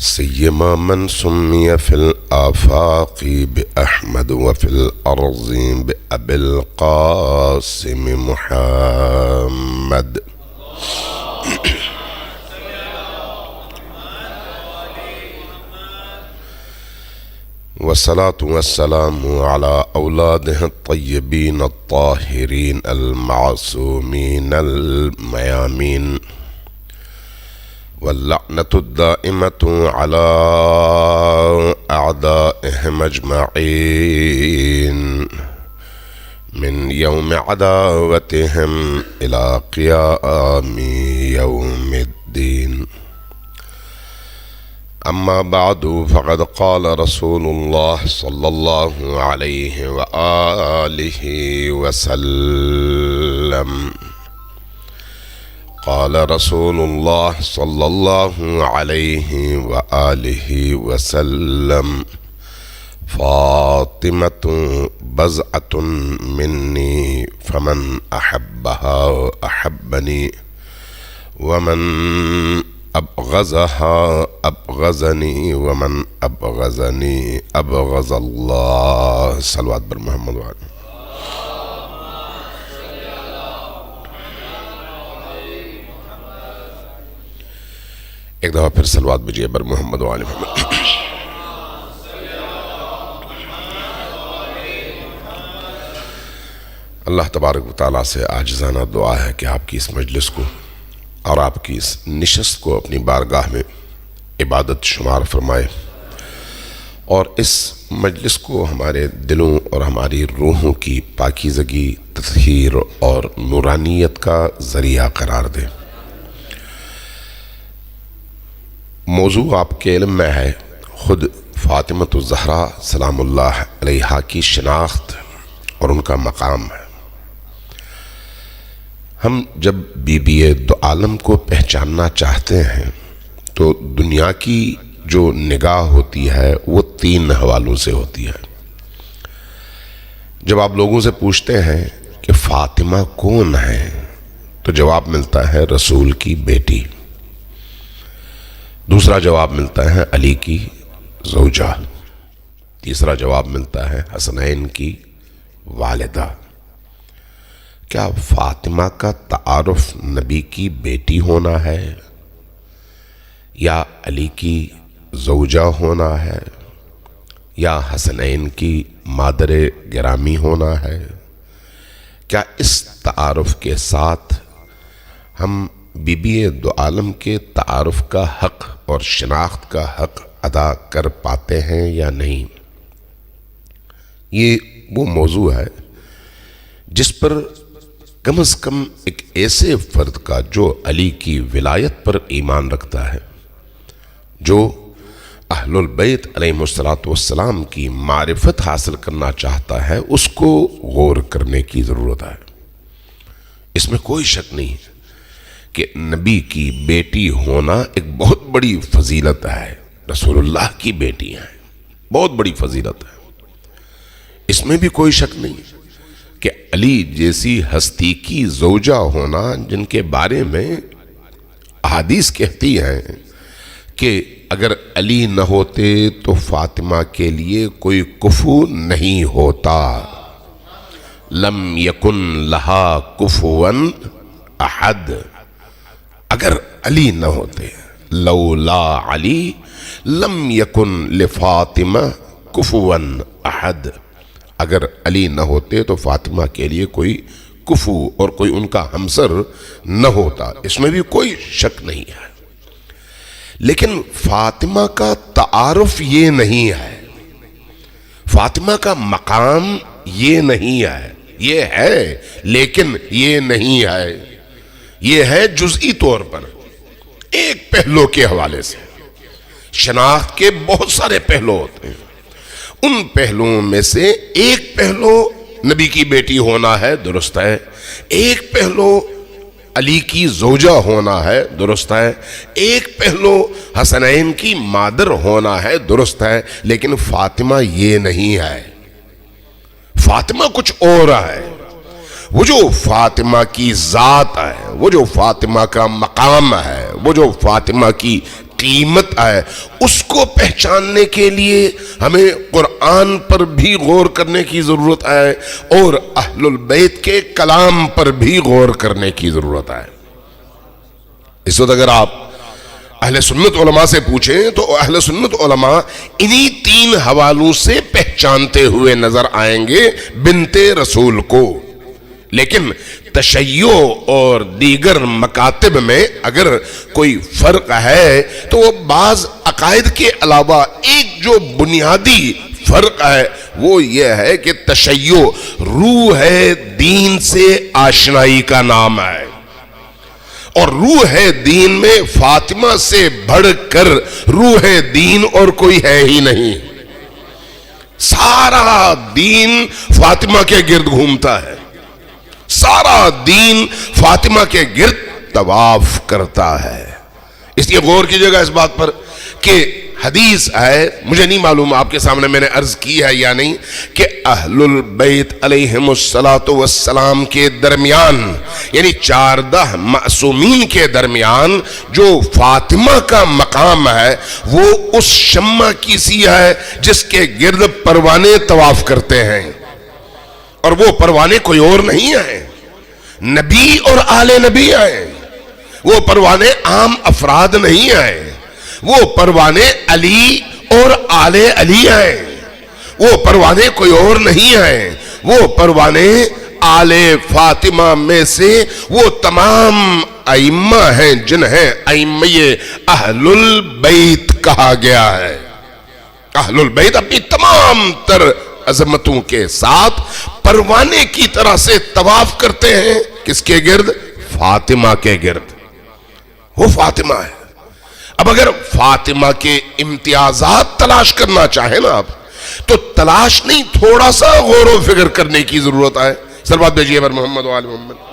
سيما من سمي في الآفاق بأحمد وفي الأرض بأبي القاسم محمد. والصلاة والسلام على أولاده الطيبين الطاهرين المعصومين الميامين، واللعنة الدائمة على أعدائهم أجمعين من يوم عداوتهم إلى قيام يوم الدين. أما بعد، فقد قال رسول الله صلى الله عليه وآله وسلم قال رسول الله صلى الله عليه وآله وسلم: فاطمة بضعة مني، فمن أحبها أحبني، ومن أبغضها أبغضني، ومن أبغضني أبغض الله. صلوات بر محمد وعلى. ایک دفعہ پھر صلوات بجیے بر محمد وعلى محمد. اللہ تبارک و تعالیٰ سے عاجزانہ دعا ہے کہ آپ کی اس مجلس کو اور آپ کی اس نشست کو اپنی بارگاہ میں عبادت شمار فرمائے، اور اس مجلس کو ہمارے دلوں اور ہماری روحوں کی پاکیزگی، تطہیر اور نورانیت کا ذریعہ قرار دے. موضوع آپ کے علم میں ہے، خود فاطمۃ الزہرا سلام اللہ علیہا کی شناخت اور ان کا مقام ہے. ہم جب بی بی دو عالم کو پہچاننا چاہتے ہیں تو دنیا کی جو نگاہ ہوتی ہے وہ 3 حوالوں سے ہوتی ہے. جب آپ لوگوں سے پوچھتے ہیں کہ فاطمہ کون ہے تو جواب ملتا ہے رسول کی بیٹی. دوسرا جواب ملتا ہے علی کی زوجہ. تیسرا جواب ملتا ہے حسنین کی والدہ. کیا فاطمہ کا تعارف نبی کی بیٹی ہونا ہے، یا علی کی زوجہ ہونا ہے، یا حسنین کی مادر گرامی ہونا ہے؟ کیا اس تعارف کے ساتھ ہم بی بی دو عالم کے تعارف کا حق اور شناخت کا حق ادا کر پاتے ہیں یا نہیں؟ یہ وہ موضوع ہے جس پر کم از کم ایک ایسے فرد کا جو علی کی ولایت پر ایمان رکھتا ہے، جو اہل البیت علیہم السلام کی معرفت حاصل کرنا چاہتا ہے، اس کو غور کرنے کی ضرورت ہے. اس میں کوئی شک نہیں کہ نبی کی بیٹی ہونا ایک بہت بڑی فضیلت ہے. رسول اللہ کی بیٹی ہیں، بہت بڑی فضیلت ہے. اس میں بھی کوئی شک نہیں کہ علی جیسی ہستی کی زوجہ ہونا، جن کے بارے میں احادیث کہتی ہیں کہ اگر علی نہ ہوتے تو فاطمہ کے لیے کوئی کفو نہیں ہوتا. لم یکن لہا کفوا احد. اگر علی نہ ہوتے، لولا علی لم یکن لفاطمہ کفوا احد. اگر علی نہ ہوتے تو فاطمہ کے لیے کوئی کفو اور کوئی ان کا ہمسر نہ ہوتا. اس میں بھی کوئی شک نہیں ہے. لیکن فاطمہ کا تعارف یہ نہیں ہے، فاطمہ کا مقام یہ نہیں ہے. یہ ہے لیکن یہ نہیں ہے. یہ ہے جزئی طور پر ایک پہلو کے حوالے سے. شناخت کے بہت سارے پہلو ہوتے ہیں. ان پہلوؤں میں سے ایک پہلو نبی کی بیٹی ہونا ہے، درست ہے. ایک پہلو علی کی زوجہ ہونا ہے، درست ہے. ایک پہلو حسنین کی مادر ہونا ہے، درست ہے. لیکن فاطمہ یہ نہیں ہے. فاطمہ کچھ اور ہے. وہ جو فاطمہ کی ذات ہے، وہ جو فاطمہ کا مقام ہے، وہ جو فاطمہ کی قیمت ہے اس کو پہچاننے کے لیے ہمیں قرآن پر بھی غور کرنے کی ضرورت ہے اور اہل البیت کے کلام پر بھی غور کرنے کی ضرورت ہے۔ اس وقت اگر آپ اہل سنت علماء سے پوچھیں تو اہل سنت علماء انہی تین حوالوں سے پہچانتے ہوئے نظر آئیں گے بنت رسول کو۔ لیکن تشیع اور دیگر مکاتب میں اگر کوئی فرق ہے تو وہ بعض عقائد کے علاوہ ایک جو بنیادی فرق ہے وہ یہ ہے کہ تشیع روح دین سے آشنائی کا نام ہے، اور روح دین میں فاطمہ سے بڑھ کر روح دین اور کوئی ہے ہی نہیں۔ سارا دین فاطمہ کے گرد گھومتا ہے، سارا دین فاطمہ کے گرد طواف کرتا ہے۔ اس لیے غور کیجئے گا اس بات پر کہ حدیث ہے، مجھے نہیں معلوم آپ کے سامنے میں نے عرض کی ہے یا نہیں، کہ اہل البیت علیہم السلام کے درمیان یعنی 14 معصومین کے درمیان جو فاطمہ کا مقام ہے وہ اس شمع کی سی ہے جس کے گرد پروانے طواف کرتے ہیں، اور وہ پروانے کوئی اور نہیں آئے، نبی اور آل نبی آئے، وہ پروانے عام افراد نہیں آئے، وہ پروانے علی اور آل علی آئے، وہ پروانے کوئی اور نہیں آئے، وہ پروانے آل فاطمہ میں سے وہ تمام ائمہ ہیں جنہیں ائمہ اہل البیت کہا گیا ہے۔ اہل البیت اپنی تمام تر عظمتوں کے ساتھ پروانے کی طرح سے طواف کرتے ہیں، کس کے گرد؟ فاطمہ کے گرد۔ وہ فاطمہ ہے۔ اب اگر فاطمہ کے امتیازات تلاش کرنا چاہیں نا آپ تو تلاش نہیں، تھوڑا سا غور و فکر کرنے کی ضرورت ہے۔ صلوات بھیجیے بر محمد و آل محمد۔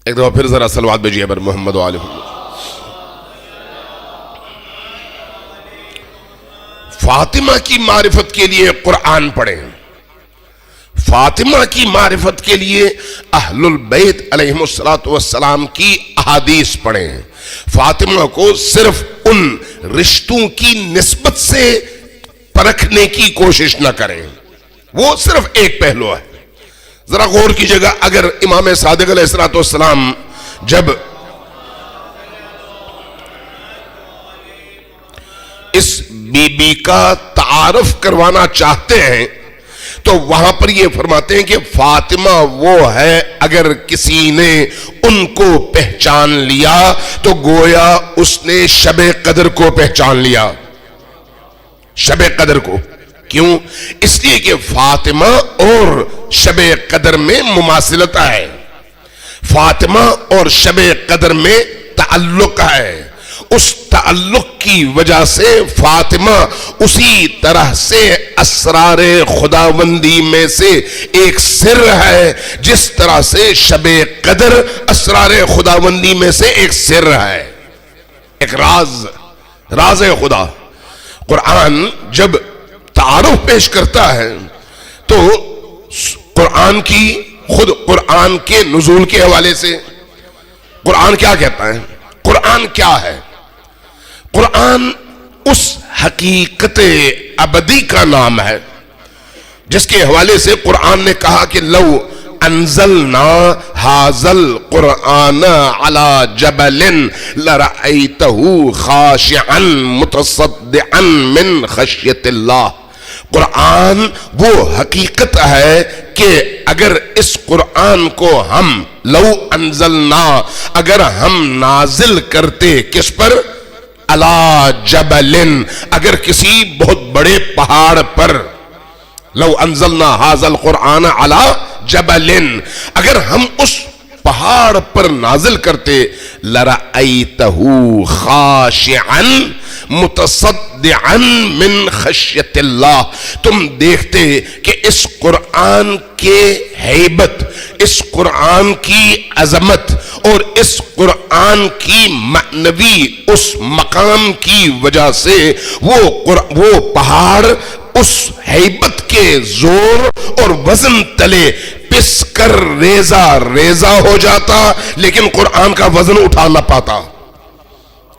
ایک دفعہ پھر ذرا صلوات بھیجیے بر محمد و آل محمد۔ فاطمہ کی معرفت کے لیے قرآن پڑھیں، فاطمہ کی معرفت کے لیے اہل البیت علیہم السلام کی احادیث پڑھیں، فاطمہ کو صرف ان رشتوں کی نسبت سے پرکھنے کی کوشش نہ کریں، وہ صرف ایک پہلو ہے۔ ذرا غور کیجئے گا، اگر امام صادق علیہ السلام جب اس بی بی کا تعارف کروانا چاہتے ہیں تو وہاں پر یہ فرماتے ہیں کہ فاطمہ وہ ہے اگر کسی نے ان کو پہچان لیا تو گویا اس نے شب قدر کو پہچان لیا۔ شب قدر کو کیوں؟ اس لیے کہ فاطمہ اور شب قدر میں مماثلت ہے، فاطمہ اور شب قدر میں تعلق ہے، اس تعلق کی وجہ سے فاطمہ اسی طرح سے اسرار خداوندی میں سے ایک سر ہے جس طرح سے شب قدر اسرار خداوندی میں سے ایک سر ہے، ایک راز خدا۔ قرآن جب تعارف پیش کرتا ہے تو قرآن کے نزول کے حوالے سے قرآن کیا کہتا ہے؟ قرآن کیا ہے؟ قرآن اس حقیقت ابدی کا نام ہے جس کے حوالے سے قرآن نے کہا کہ لو انزلنا ھذا القرآن علی جبل لرأیتہ خاشعا متصدعا من خشیت اللہ۔ قرآن وہ حقیقت ہے کہ اگر اس قرآن کو ہم لو انزلنا اگر ہم نازل کرتے کس پر؟ علی جبل، اگر کسی بہت بڑے پہاڑ پر، لو انزلنا ھذا القرآن علی جبل، اگر ہم اس پہاڑ پر نازل کرتے لرأیتہ خاشعا متصدعا من خشیت اللہ، تم دیکھتے کہ اس قرآن کے ہیبت، اس قرآن کی عظمت اور اس قرآن کی معنوی اس مقام کی وجہ سے وہ پہاڑ اس ہیبت کے زور اور وزن تلے پس کر ریزہ ریزہ ہو جاتا لیکن قرآن کا وزن اٹھا نہ پاتا.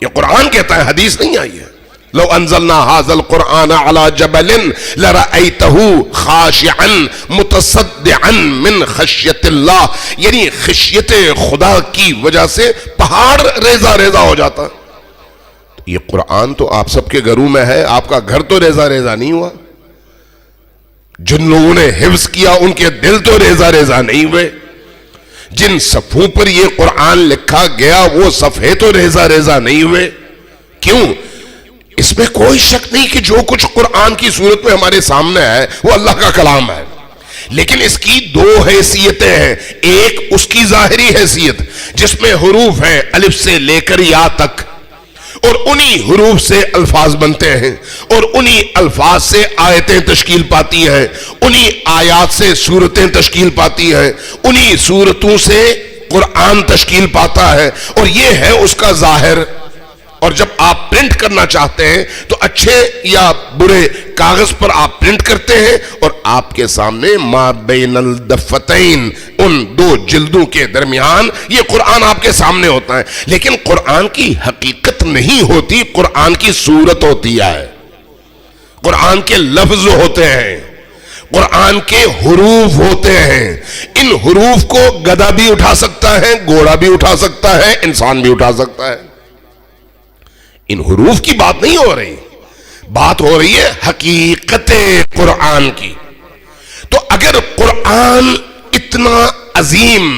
یہ قرآن کہتا ہے، حدیث نہیں آئی ہے. لو انزلنا هذا القرآن على جبل لرأيته خاشعا متصدعا من خشیت اللہ، یعنی خشیت خدا کی وجہ سے پہاڑ ریزہ ریزہ ہو جاتا. یہ قرآن تو آپ سب کے گھروں میں ہے، آپ کا گھر تو ریزہ ریزہ نہیں ہوا. جن لوگوں نے حفظ کیا ان کے دل تو ریزہ ریزہ نہیں ہوئے. جن صفوں پر یہ قرآن لکھا گیا وہ صفحے تو ریزہ ریزہ نہیں ہوئے. کیوں؟ اس میں کوئی شک نہیں کہ جو کچھ قرآن کی صورت میں ہمارے سامنے ہے وہ اللہ کا کلام ہے، لیکن اس کی دو حیثیتیں ہیں. ایک اس کی ظاہری حیثیت جس میں حروف ہیں الف سے لے کر یا تک، اور انہی حروف سے الفاظ بنتے ہیں، اور انہی الفاظ سے آیتیں تشکیل پاتی ہیں، انہی آیات سے سورتیں تشکیل پاتی ہیں، انہی سورتوں سے قرآن تشکیل پاتا ہے، اور یہ ہے اس کا ظاہر. اور جب آپ پرنٹ کرنا چاہتے ہیں تو اچھے یا برے کاغذ پر آپ پرنٹ کرتے ہیں، اور آپ کے سامنے ما بین الدفتین، ان دو جلدوں کے درمیان یہ قرآن آپ کے سامنے ہوتا ہے. لیکن قرآن کی حقیقت نہیں ہوتی، قرآن کی صورت ہوتی ہے، قرآن کے لفظ ہوتے ہیں، قرآن کے حروف ہوتے ہیں. ان حروف کو گدھا بھی اٹھا سکتا ہے، گھوڑا بھی اٹھا سکتا ہے، انسان بھی اٹھا سکتا ہے. ان حروف کی بات نہیں ہو رہی، بات ہو رہی ہے حقیقت قرآن کی. تو اگر قرآن اتنا عظیم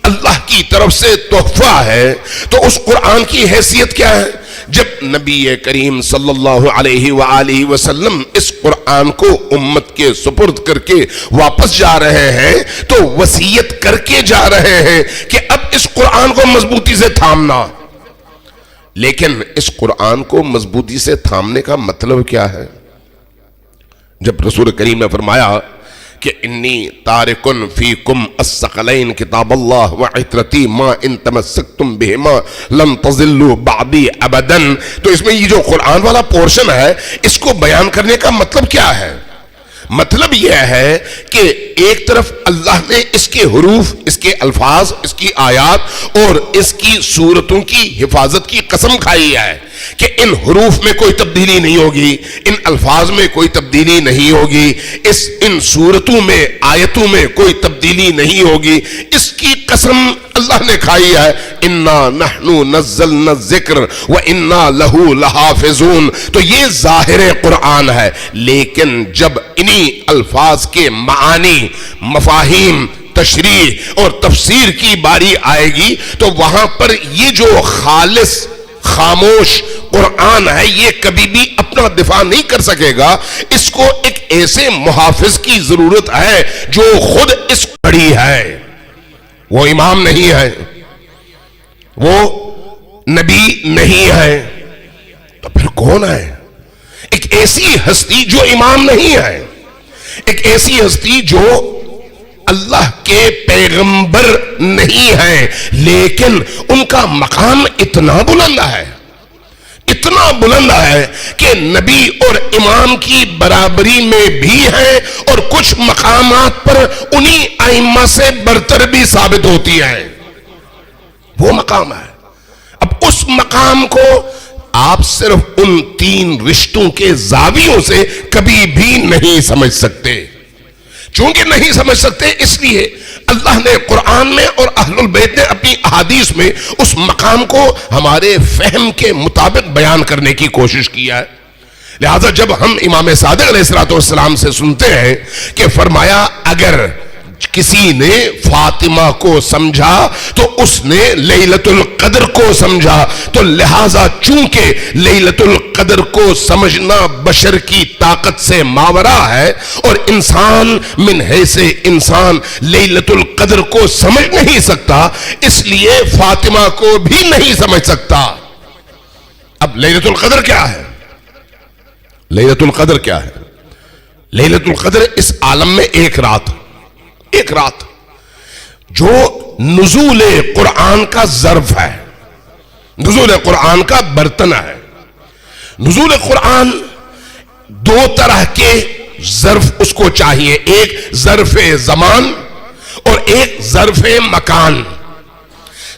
اللہ کی طرف سے تحفہ ہے تو اس قرآن کی حیثیت کیا ہے؟ جب نبی کریم صلی اللہ علیہ وآلہ وسلم اس قرآن کو امت کے سپرد کر کے واپس جا رہے ہیں تو وصیت کر کے جا رہے ہیں کہ اب اس قرآن کو مضبوطی سے تھامنا. لیکن اس قرآن کو مضبوطی سے تھامنے کا مطلب کیا ہے؟ جب رسول کریم نے فرمایا کہ انی تارکن فیکم الثقلین کتاب اللہ وعطرتی ما ان تمسکتم بہما لن تضلوا بعدی ابدا، تو اس میں یہ جو قرآن والا پورشن ہے اس کو بیان کرنے کا مطلب کیا ہے؟ مطلب یہ ہے کہ ایک طرف اللہ نے اس کے حروف، اس کے الفاظ، اس کی آیات اور اس کی صورتوں کی حفاظت کی قسم کھائی ہے کہ ان حروف میں کوئی تبدیلی نہیں ہوگی، ان الفاظ میں کوئی تبدیلی نہیں ہوگی، ان صورتوں میں آیتوں میں کوئی تبدیلی نہیں ہوگی. اس کی قسم اللہ نے کھائی ہے، انا نحن نزلنا الذکر وانا لہ لحافظون. تو یہ ظاہر قرآن ہے، لیکن جب انہی الفاظ کے معانی، مفاہیم، تشریح اور تفسیر کی باری آئے گی تو وہاں پر یہ جو خالص خاموش قرآن ہے یہ کبھی بھی اپنا دفاع نہیں کر سکے گا. اس کو ایک ایسے محافظ کی ضرورت ہے جو خود اس پڑھی ہے. وہ امام نہیں ہے، وہ نبی نہیں ہے، تو پھر کون ہے؟ ایک ایسی ہستی جو امام نہیں ہے، ایک ایسی ہستی جو اللہ کے پیغمبر نہیں ہے، لیکن ان کا مقام اتنا بلند ہے، اتنا بلند ہے کہ نبی اور امام کی برابری میں بھی ہے، اور کچھ مقامات پر انہی ائمہ سے برتر بھی ثابت ہوتی ہے. وہ مقام ہے. اب اس مقام کو آپ صرف ان تین رشتوں کے زاویوں سے کبھی بھی نہیں سمجھ سکتے. چونکہ نہیں سمجھ سکتے اس لیے اللہ نے قرآن میں اور اہل البیت نے اپنی احادیث میں اس مقام کو ہمارے فہم کے مطابق بیان کرنے کی کوشش کیا ہے. لہذا جب ہم امام صادق علیہ السلام سے سنتے ہیں کہ فرمایا اگر کسی نے فاطمہ کو سمجھا تو اس نے لیلۃ القدر کو سمجھا، تو لہذا چونکہ لیلۃ القدر کو سمجھنا بشر کی طاقت سے ماورا ہے اور انسان من حیث انسان لیلۃ القدر کو سمجھ نہیں سکتا، اس لیے فاطمہ کو بھی نہیں سمجھ سکتا. اب لیلۃ القدر کیا ہے؟ لیلۃ القدر کیا ہے؟ لیلۃ القدر اس عالم میں ایک رات جو نزول قرآن کا ظرف ہے، نزول قرآن کا برتن ہے. نزول قرآن دو طرح کے ظرف اس کو چاہیے، ایک ظرف زمان اور ایک ظرف مکان.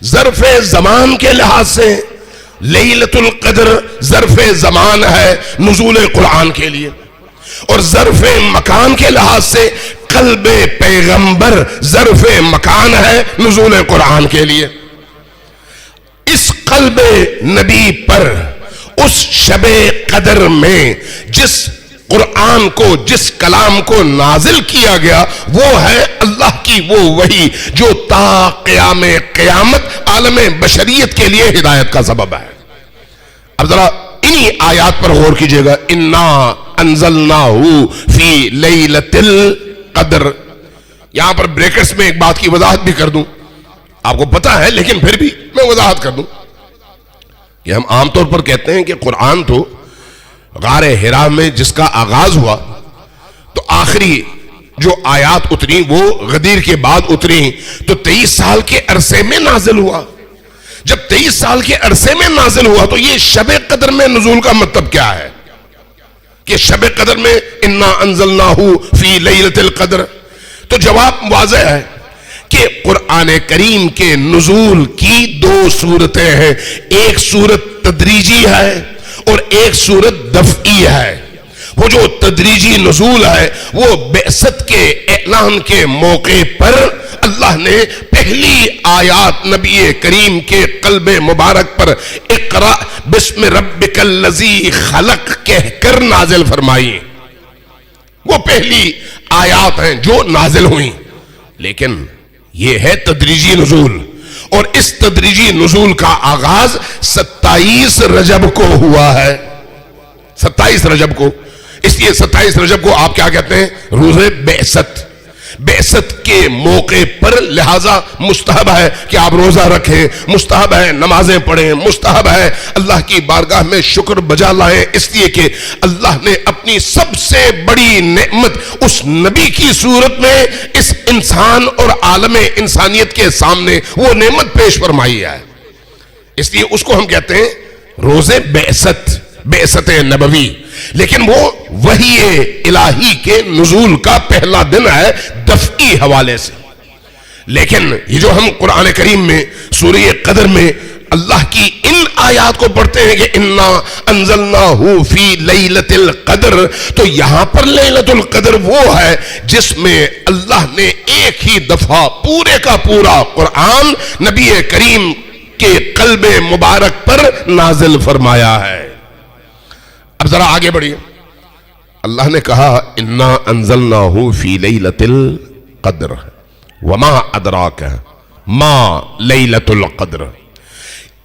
ظرف زمان کے لحاظ سے لیلۃ القدر ظرف زمان ہے نزول قرآن کے لیے، اور ظرف مکان کے لحاظ سے قلب پیغمبر ظرف مکان ہے نزول قرآن کے لیے. اس قلب نبی پر اس شب قدر میں جس قرآن کو، جس کلام کو نازل کیا گیا، وہ ہے اللہ کی وہ وحی جو تا قیام قیامت عالم بشریت کے لیے ہدایت کا سبب ہے. اب ذرا انہی آیات پر غور کیجئے گا. انا انزلناہ فی لیلۃ القدر. یہاں پر بریکٹس میں ایک بات کی وضاحت بھی کر دوں، آپ کو پتا ہے لیکن پھر بھی میں وضاحت کر دوں کہ ہم عام طور پر کہتے ہیں کہ قرآن تو غار حرا میں جس کا آغاز ہوا تو آخری جو آیات اتری وہ غدیر کے بعد اتری تو 23 سال کے عرصے میں نازل ہوا. جب 23 سال کے عرصے میں نازل ہوا تو یہ شب قدر میں نزول کا مطلب کیا ہے کہ شب قدر میں انا انزلناہ فی لیلۃ القدر؟ تو جواب واضح ہے کہ قرآن کریم کے نزول کی دو صورتیں ہیں. ایک صورت تدریجی ہے اور ایک صورت دفعی ہے. وہ جو تدریجی نزول ہے وہ بعثت کے اعلان کے موقع پر اللہ نے پہلی آیات نبی کریم کے قلب مبارک پر اقرأ بسم ربک الذی خلق کہہ کر نازل فرمائی. وہ پہلی آیات ہیں جو نازل ہوئیں. لیکن یہ ہے تدریجی نزول، اور اس تدریجی نزول کا آغاز 27 رجب کو ہوا ہے. 27 رجب کو، اس لیے 27 رجب کو آپ کیا کہتے ہیں؟ روز بعثت. بعثت کے موقع پر لہذا مستحب ہے کہ آپ روزہ رکھیں، مستحب ہے نمازیں پڑھیں، مستحب ہے اللہ کی بارگاہ میں شکر بجا لائیں، اس لیے کہ اللہ نے اپنی سب سے بڑی نعمت اس نبی کی صورت میں اس انسان اور عالم انسانیت کے سامنے وہ نعمت پیش فرمائی ہے. اس لیے اس کو ہم کہتے ہیں روز بعثت، بعثت نبوی. لیکن وہ وحی الہی کے نزول کا پہلا دن ہے دفعی حوالے سے. لیکن یہ جو ہم قرآن کریم میں سورہ قدر میں اللہ کی ان آیات کو پڑھتے ہیں کہ انا انزلناہ فی لیلۃ القدر، تو یہاں پر لیلۃ القدر وہ ہے جس میں اللہ نے ایک ہی دفعہ پورے کا پورا قرآن نبی کریم کے قلب مبارک پر نازل فرمایا ہے. اب ذرا آگے بڑھیے. اللہ نے کہا انا انزلناہ فی لیلۃ القدر وما ادراک ما لیلۃ القدر.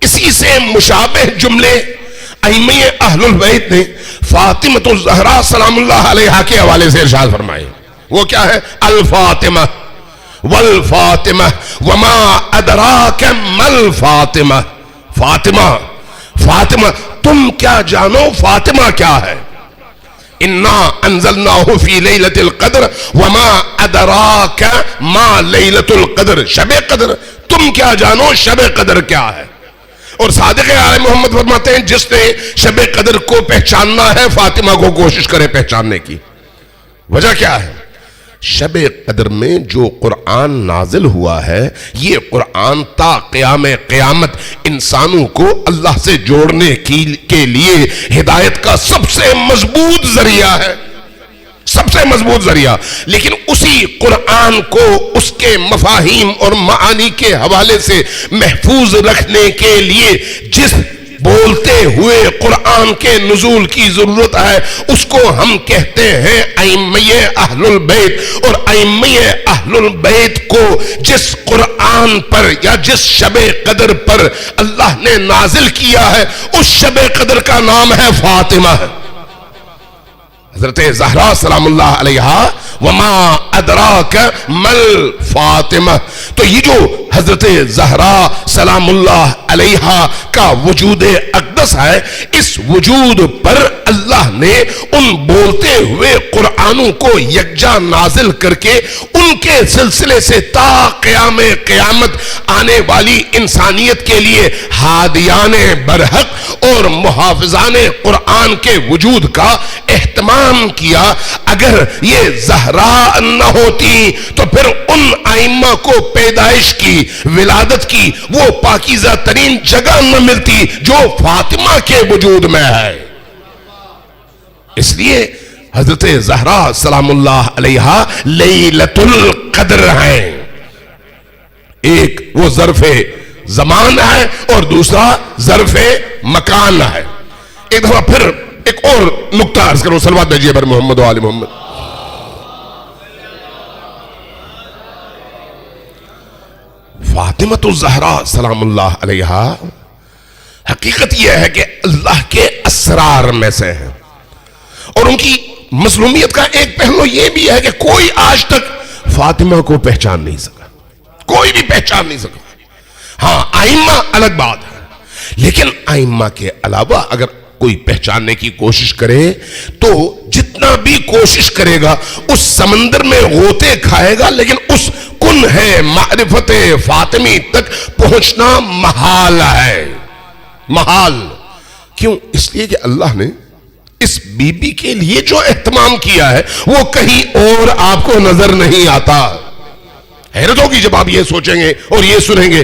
اسی سے مشابہ جملے ائمہ اہل البیت نے فاطمۃ الزہرا سلام اللہ علیہا کے حوالے سے ارشاد فرمائے. وہ کیا ہے؟ الفاطمہ والفاطمہ وما ادراک ما الفاطمہ. فاطمہ، فاطمہ تم کیا جانو فاطمہ کیا ہے؟ انا انزلناہ فی لیلۃ القدر وما ادراک ما لیلۃ القدر. شب قدر تم کیا جانو شب قدر کیا ہے؟ اور صادق آل محمد فرماتے ہیں جس نے شب قدر کو پہچاننا ہے فاطمہ کو کوشش کرے پہچاننے کی. وجہ کیا ہے؟ شب قدر میں جو قرآن نازل ہوا ہے یہ قرآن تا قیام قیامت انسانوں کو اللہ سے جوڑنے کے لیے ہدایت کا سب سے مضبوط ذریعہ ہے، سب سے مضبوط ذریعہ. لیکن اسی قرآن کو اس کے مفاہیم اور معانی کے حوالے سے محفوظ رکھنے کے لیے جس بولتے ہوئے قرآن کے نزول کی ضرورت ہے اس کو ہم کہتے ہیں ائمہ اہل البیت. اور ائمہ اہل البیت کو جس قرآن پر یا جس شب قدر پر اللہ نے نازل کیا ہے اس شب قدر کا نام ہے فاطمہ. حضرت زہرا سلام اللہ علیہا وما ادراک مل فاطمہ. تو یہ جو حضرت زہرا سلام اللہ علیہا کا وجود اقدس مقدس ہے، اس وجود پر اللہ نے ان بولتے ہوئے قرآنوں کو یکجا نازل کر کے ان کے سلسلے سے تا قیام قیامت آنے والی انسانیت کے لیے ہادیان برحق اور محافظان قرآن کے وجود کا اہتمام کیا۔ اگر یہ زہرا نہ ہوتی تو پھر ان ائمہ کو پیدائش کی، ولادت کی وہ پاکیزہ ترین جگہ نہ ملتی جو فاطمہ کے وجود میں ہے۔ اس لیے حضرت زہرا سلام اللہ علیہا لیلۃ القدر ہیں۔ ایک وہ ظرف زمان ہے اور دوسرا ظرف مکان ہے۔ ایک دفعہ پھر ایک اور نقطہ عرض کروں، صلوات بھیجیے بر محمد و آل محمد۔ فاطمۃ الزہرا سلام اللہ علیہا حقیقت یہ ہے کہ اللہ کے اسرار میں سے ہیں، اور ان کی مظلومیت کا ایک پہلو یہ بھی ہے کہ کوئی آج تک فاطمہ کو پہچان نہیں سکا، کوئی بھی پہچان نہیں سکا۔ ہاں ائمہ الگ بات ہے، لیکن ائمہ کے علاوہ اگر کوئی پہچاننے کی کوشش کرے تو جتنا بھی کوشش کرے گا اس سمندر میں غوطے کھائے گا، لیکن اس کن ہے معرفت فاطمی تک پہنچنا محال ہے۔ محال کیوں؟ اس لیے کہ اللہ نے اس بی بی کے لیے جو اہتمام کیا ہے وہ کہیں اور آپ کو نظر نہیں آتا۔ حیرت ہوگی جب آپ یہ سوچیں گے اور یہ سنیں گے،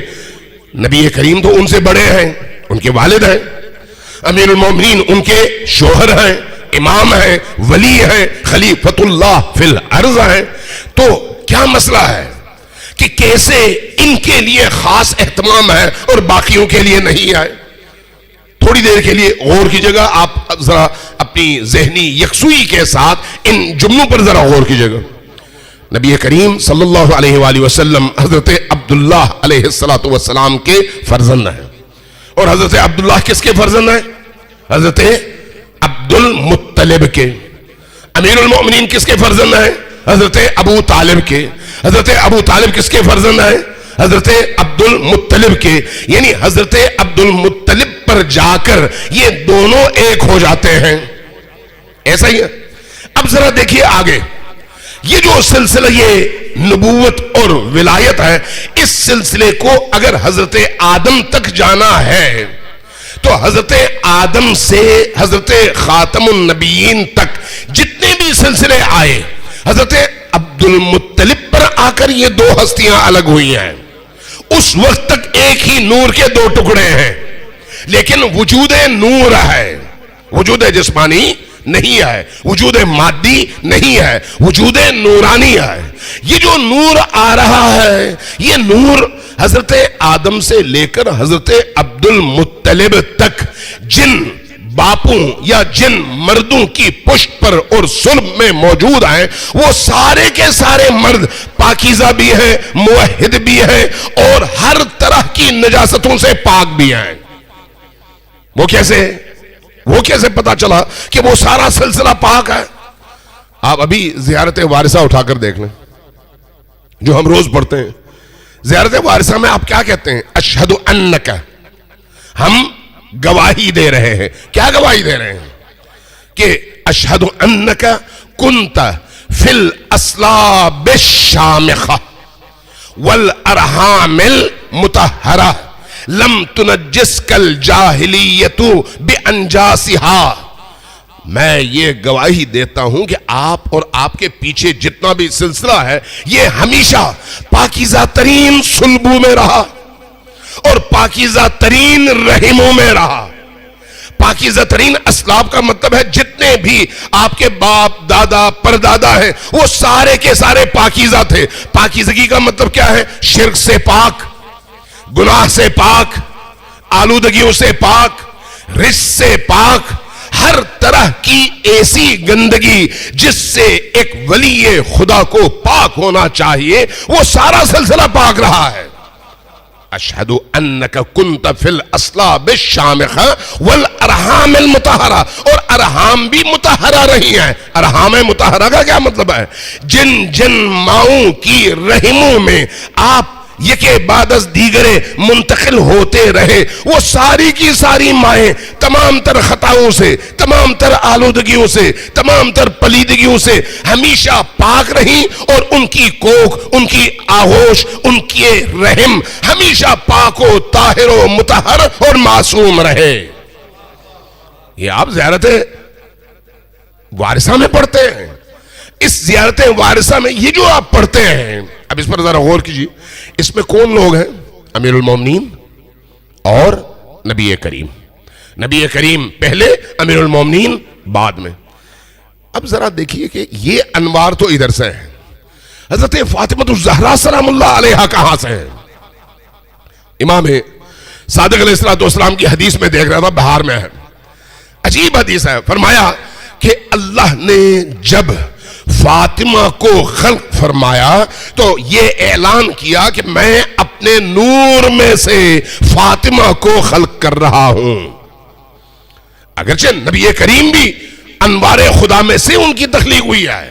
نبی کریم تو ان سے بڑے ہیں، ان کے والد ہیں، امیر المومنین ان کے شوہر ہیں، امام ہیں، ولی ہیں، خلیفۃ اللہ فی الارض ہیں، تو کیا مسئلہ ہے کہ کیسے ان کے لیے خاص اہتمام ہے اور باقیوں کے لیے نہیں ہے؟ تھوڑی دیر کے لیے غور کیجئے گا، آپ ذرا اپنی ذہنی یکسوئی کے ساتھ ان جملوں پر ذرا غور کیجئے گا۔ نبی کریم صلی اللہ علیہ وآلہ وسلم حضرت عبداللہ علیہ السلام کے فرزند ہیں، اور حضرت عبداللہ کس کے فرزند ہیں؟ حضرت عبد المطلب کے۔ امیر المؤمنین کس کے فرزند ہیں؟ حضرت ابو طالب کے۔ حضرت ابو طالب کس کے فرزند ہیں؟ حضرت عبد المطلب کے۔ یعنی حضرت عبد المطلب پر جا کر یہ دونوں ایک ہو جاتے ہیں، ایسا ہی ہے۔ اب ذرا دیکھیے آگے، یہ جو سلسلہ یہ نبوت اور ولایت ہے، اس سلسلے کو اگر حضرت آدم تک جانا ہے تو حضرت آدم سے حضرت خاتم النبیین تک جتنے بھی سلسلے آئے، حضرت عبد المطلب پر آ کر یہ دو ہستیاں الگ ہوئی ہیں۔ اس وقت تک ایک ہی نور کے دو ٹکڑے ہیں، لیکن وجود نور ہے، وجود جسمانی نہیں ہے، وجود مادی نہیں ہے، وجود نورانی ہے۔ یہ جو نور آ رہا ہے، یہ نور حضرت آدم سے لے کر حضرت عبد المطلب تک جن باپوں یا جن مردوں کی پشت پر اور صلب میں موجود ہیں، وہ سارے کے سارے مرد پاکیزہ بھی ہیں، موحد بھی ہیں، اور ہر طرح کی نجاستوں سے پاک بھی ہیں۔ وہ کیسے پتا چلا کہ وہ سارا سلسلہ پاک ہے؟ آپ ابھی زیارت وارثہ اٹھا کر دیکھ لیں جو ہم روز پڑھتے ہیں۔ زیارت وارثہ میں آپ کیا کہتے ہیں؟ اشہد انک، ہم گواہی دے رہے ہیں۔ کیا گواہی دے رہے ہیں؟ کہ اشہد انک کنت فی الاصلاب الشامخہ والارحام المطہرہ لم تنجسک الجاہلیت بانجاسہا۔ میں یہ گواہی دیتا ہوں کہ آپ اور آپ کے پیچھے جتنا بھی سلسلہ ہے یہ ہمیشہ پاکیزہ ترین صلبوں میں رہا اور پاکیزہ ترین رحموں میں رہا۔ پاکیزہ ترین اسلاب کا مطلب ہے جتنے بھی آپ کے باپ دادا پردادا ہیں وہ سارے کے سارے پاکیزہ تھے۔ پاکیزگی کا مطلب کیا ہے؟ شرک سے پاک، گناہ سے پاک، آلودگیوں سے پاک، رجس سے پاک، ہر طرح کی ایسی گندگی جس سے ایک ولی خدا کو پاک ہونا چاہیے، وہ سارا سلسلہ پاک رہا ہے۔ اشہد انک کنت فی الاصلاب الشامخہ والارحام المطہرہ، اور ارحام بھی مطہرہ رہی ہیں۔ ارحام مطہرہ کا کیا مطلب ہے؟ جن جن ماؤں کی رحموں میں آپ یکے بعد از دیگرے منتقل ہوتے رہے، وہ ساری کی ساری مائیں تمام تر خطاؤں سے، تمام تر آلودگیوں سے، تمام تر پلیدگیوں سے ہمیشہ پاک رہیں، اور ان کی کوکھ، ان کی آغوش، ان کے رحم ہمیشہ پاک و طاہر و مطہر اور معصوم رہے۔ یہ آپ زیارت وارثہ میں پڑھتے ہیں۔ اس زیارت وارثہ میں یہ جو آپ پڑھتے ہیں، اب اس پر ذرا غور کیجیے، اس میں کون لوگ ہیں؟ امیر المومنین اور نبی کریم۔ نبی کریم پہلے، امیر المومنین بعد میں۔ اب ذرا دیکھیے کہ یہ انوار تو ادھر سے ہیں، حضرت فاطمہ الزہرا سلام اللہ علیہا کہاں سے ہیں؟ امام صادق علیہ السلام کی حدیث میں دیکھ رہا تھا، بہار میں ہے، عجیب حدیث ہے۔ فرمایا کہ اللہ نے جب فاطمہ کو خلق فرمایا تو یہ اعلان کیا کہ میں اپنے نور میں سے فاطمہ کو خلق کر رہا ہوں۔ اگرچہ نبی کریم بھی انوار خدا میں سے ان کی تخلیق ہوئی ہے،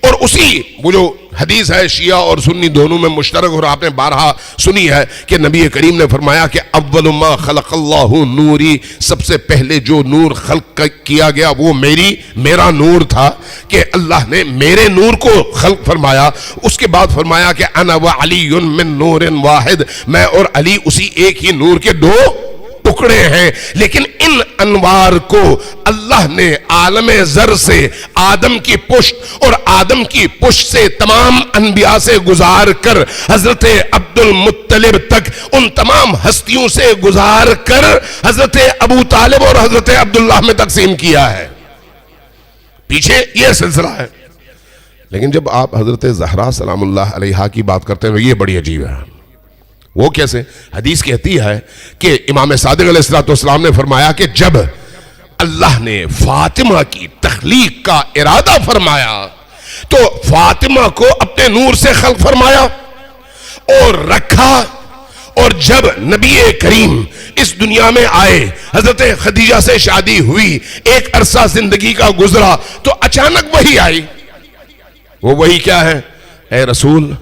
اور اسی وہ جو حدیث ہے شیعہ اور سنی دونوں میں مشترک، اور آپ نے بارہا سنی ہے کہ نبی کریم نے فرمایا کہ اول ما خلق اللہ نوری، سب سے پہلے جو نور خلق کیا گیا وہ میرا نور تھا، کہ اللہ نے میرے نور کو خلق فرمایا۔ اس کے بعد فرمایا کہ انا وعلی من نور واحد، میں اور علی اسی ایک ہی نور کے دو ٹکڑے ہیں۔ لیکن ان انوار کو اللہ نے عالم ذر سے آدم کی پشت اور آدم کی پشت سے تمام انبیاء سے گزار کر حضرت عبد المطلب تک ان تمام ہستیوں سے گزار کر حضرت ابو طالب اور حضرت عبداللہ میں تقسیم کیا ہے۔ پیچھے یہ سلسلہ ہے۔ لیکن جب آپ حضرت زہرا سلام اللہ علیہا کی بات کرتے ہیں تو یہ بڑی عجیب ہے۔ وہ کیسے؟ حدیث کہتی ہے کہ امام صادق علیہ السلام نے فرمایا کہ جب اللہ نے فاطمہ کی تخلیق کا ارادہ فرمایا تو فاطمہ کو اپنے نور سے خلق فرمایا اور رکھا، اور جب نبی کریم اس دنیا میں آئے، حضرت خدیجہ سے شادی ہوئی، ایک عرصہ زندگی کا گزرا تو اچانک وحی آئی۔ وہ وحی کیا ہے؟ اے رسول،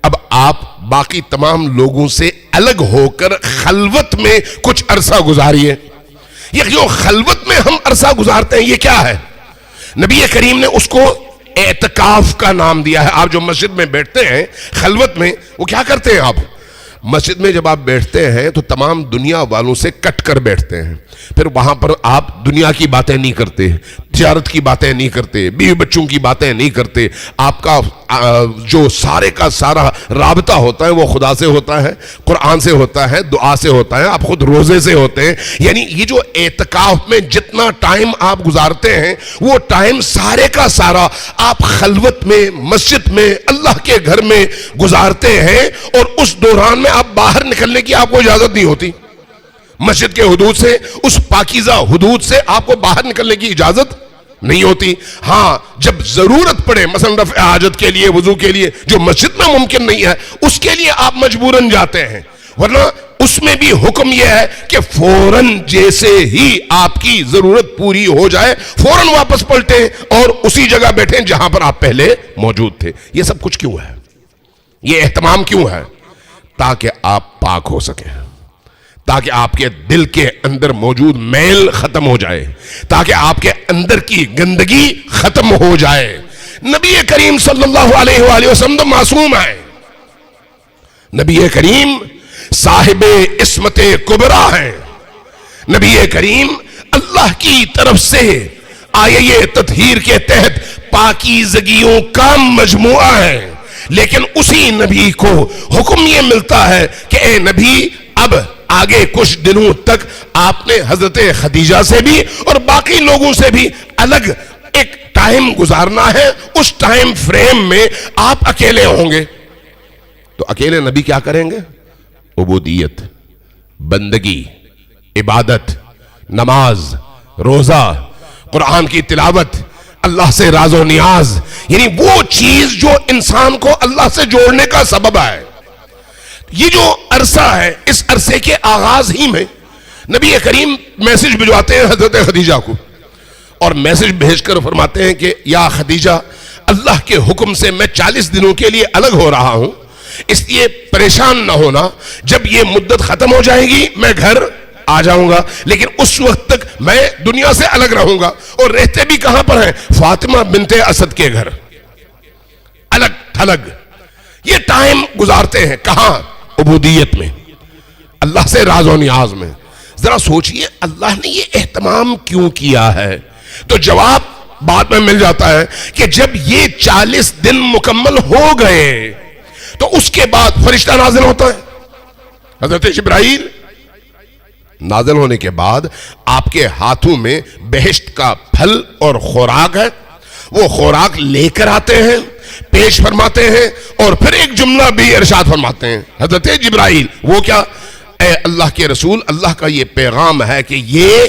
اب آپ باقی تمام لوگوں سے الگ ہو کر خلوت میں کچھ عرصہ گزاریے۔ یہ جو خلوت میں ہم عرصہ گزارتے ہیں یہ کیا ہے؟ نبی کریم نے اس کو اعتکاف کا نام دیا ہے۔ آپ جو مسجد میں بیٹھتے ہیں خلوت میں، وہ کیا کرتے ہیں؟ آپ مسجد میں جب آپ بیٹھتے ہیں تو تمام دنیا والوں سے کٹ کر بیٹھتے ہیں، پھر وہاں پر آپ دنیا کی باتیں نہیں کرتے، تجارت کی باتیں نہیں کرتے، بیوی بچوں کی باتیں نہیں کرتے۔ آپ کا جو سارے کا سارا رابطہ ہوتا ہے وہ خدا سے ہوتا ہے، قرآن سے ہوتا ہے، دعا سے ہوتا ہے، آپ خود روزے سے ہوتے ہیں۔ یعنی یہ جو اعتکاف میں جتنا ٹائم آپ گزارتے ہیں وہ ٹائم سارے کا سارا آپ خلوت میں، مسجد میں، اللہ کے گھر میں گزارتے ہیں، اور اس دوران میں آپ باہر نکلنے کی آپ کو اجازت نہیں ہوتی۔ مسجد کے حدود سے، اس پاکیزہ حدود سے آپ کو باہر نکلنے کی اجازت نہیں ہوتی۔ ہاں جب ضرورت پڑے، مثلا رفع حاجت کے لیے، وضو کے لیے، جو مسجد میں ممکن نہیں ہے اس کے لیے آپ مجبوراً جاتے ہیں، ورنہ اس میں بھی حکم یہ ہے کہ فوراً جیسے ہی آپ کی ضرورت پوری ہو جائے فوراً واپس پلٹیں اور اسی جگہ بیٹھیں جہاں پر آپ پہلے موجود تھے۔ یہ سب کچھ کیوں ہے؟ یہ اہتمام کیوں ہے؟ تاکہ آپ پاک ہو سکیں، تاکہ آپ کے دل کے اندر موجود میل ختم ہو جائے، تاکہ آپ کے اندر کی گندگی ختم ہو جائے۔ نبی کریم صلی اللہ علیہ وآلہ وسلم تو معصوم ہے۔ نبی کریم صاحب عصمت کبریٰ ہیں۔ نبی کریم اللہ کی طرف سے آیہ تطہیر کے تحت پاکیزگیوں کا مجموعہ ہے، لیکن اسی نبی کو حکم یہ ملتا ہے کہ اے نبی، اب آگے کچھ دنوں تک آپ نے حضرت خدیجہ سے بھی اور باقی لوگوں سے بھی الگ ایک ٹائم گزارنا ہے۔ اس ٹائم فریم میں آپ اکیلے ہوں گے۔ تو اکیلے نبی کیا کریں گے؟ عبودیت، بندگی، عبادت، نماز، روزہ، قرآن کی تلاوت، اللہ سے راز و نیاز، یعنی وہ چیز جو انسان کو اللہ سے جوڑنے کا سبب ہے۔ یہ جو عرصہ ہے، اس عرصے کے آغاز ہی میں نبی کریم میسج بھجواتے ہیں حضرت خدیجہ کو، اور میسج بھیج کر فرماتے ہیں کہ یا خدیجہ، اللہ کے حکم سے میں 40 دنوں کے لیے الگ ہو رہا ہوں، اس لیے پریشان نہ ہونا، جب یہ مدت ختم ہو جائے گی میں گھر آ جاؤں گا، لیکن اس وقت تک میں دنیا سے الگ رہوں گا۔ اور رہتے بھی کہاں پر ہیں؟ فاطمہ بنت اسد کے گھر، الگ تھلگ۔ یہ ٹائم گزارتے ہیں کہاں؟ عبودیت میں، اللہ سے راز و نیاز میں۔ ذرا سوچئے اللہ نے یہ اہتمام کیوں کیا ہے؟ تو جواب بعد میں مل جاتا ہے کہ جب یہ 40 دن مکمل ہو گئے تو اس کے بعد فرشتہ نازل ہوتا ہے۔ حضرت جبرائیل نازل ہونے کے بعد آپ کے ہاتھوں میں بہشت کا پھل اور خوراک ہے، وہ خوراک لے کر آتے ہیں، پیش فرماتے ہیں، اور پھر ایک جملہ بھی ارشاد فرماتے ہیں حضرت جبرائیل۔ وہ کیا؟ اے اللہ کے رسول، اللہ کا یہ پیغام ہے کہ یہ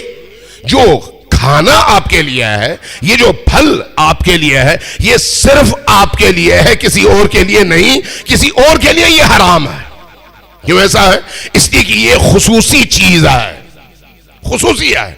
جو کھانا آپ کے لیے ہے، یہ جو پھل آپ کے لیے ہے، یہ صرف آپ کے لیے ہے، کسی اور کے لیے نہیں، کسی اور کے لیے یہ حرام ہے۔ کیوں ایسا ہے؟ اس لیے کہ یہ خصوصی چیز ہے، خصوصی ہے۔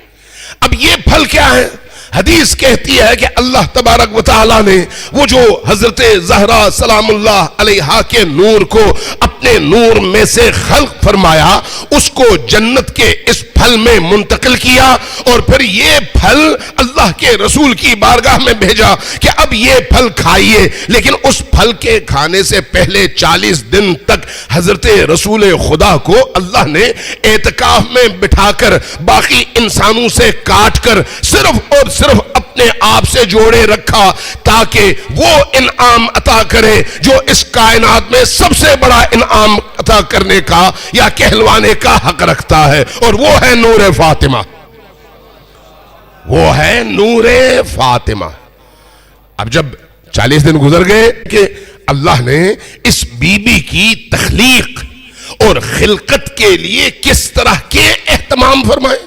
اب یہ پھل کیا ہے؟ حدیث کہتی ہے کہ اللہ تبارک و تعالی نے وہ جو حضرت زہرا سلام اللہ علیہا کے نور کو اپنے نور میں سے خلق فرمایا، اس کو جنت کے اس پھل میں منتقل کیا، اور پھر یہ پھل اللہ کے رسول کی بارگاہ میں بھیجا کہ اب یہ پھل کھائیے۔ لیکن اس پھل کے کھانے سے پہلے 40 دن تک حضرت رسول خدا کو اللہ نے اعتکاف میں بٹھا کر باقی انسانوں سے کاٹ کر صرف اور صرف اپنے آپ سے جوڑے رکھا، تاکہ وہ انعام عطا کرے جو اس کائنات میں سب سے بڑا انعام عطا کرنے کا یا کہلوانے کا حق رکھتا ہے، اور وہ ہے نور فاطمہ، وہ ہے نور فاطمہ۔ اب جب 40 دن گزر گئے کہ اللہ نے اس بی بی کی تخلیق اور خلقت کے لیے کس طرح کے اہتمام فرمائے،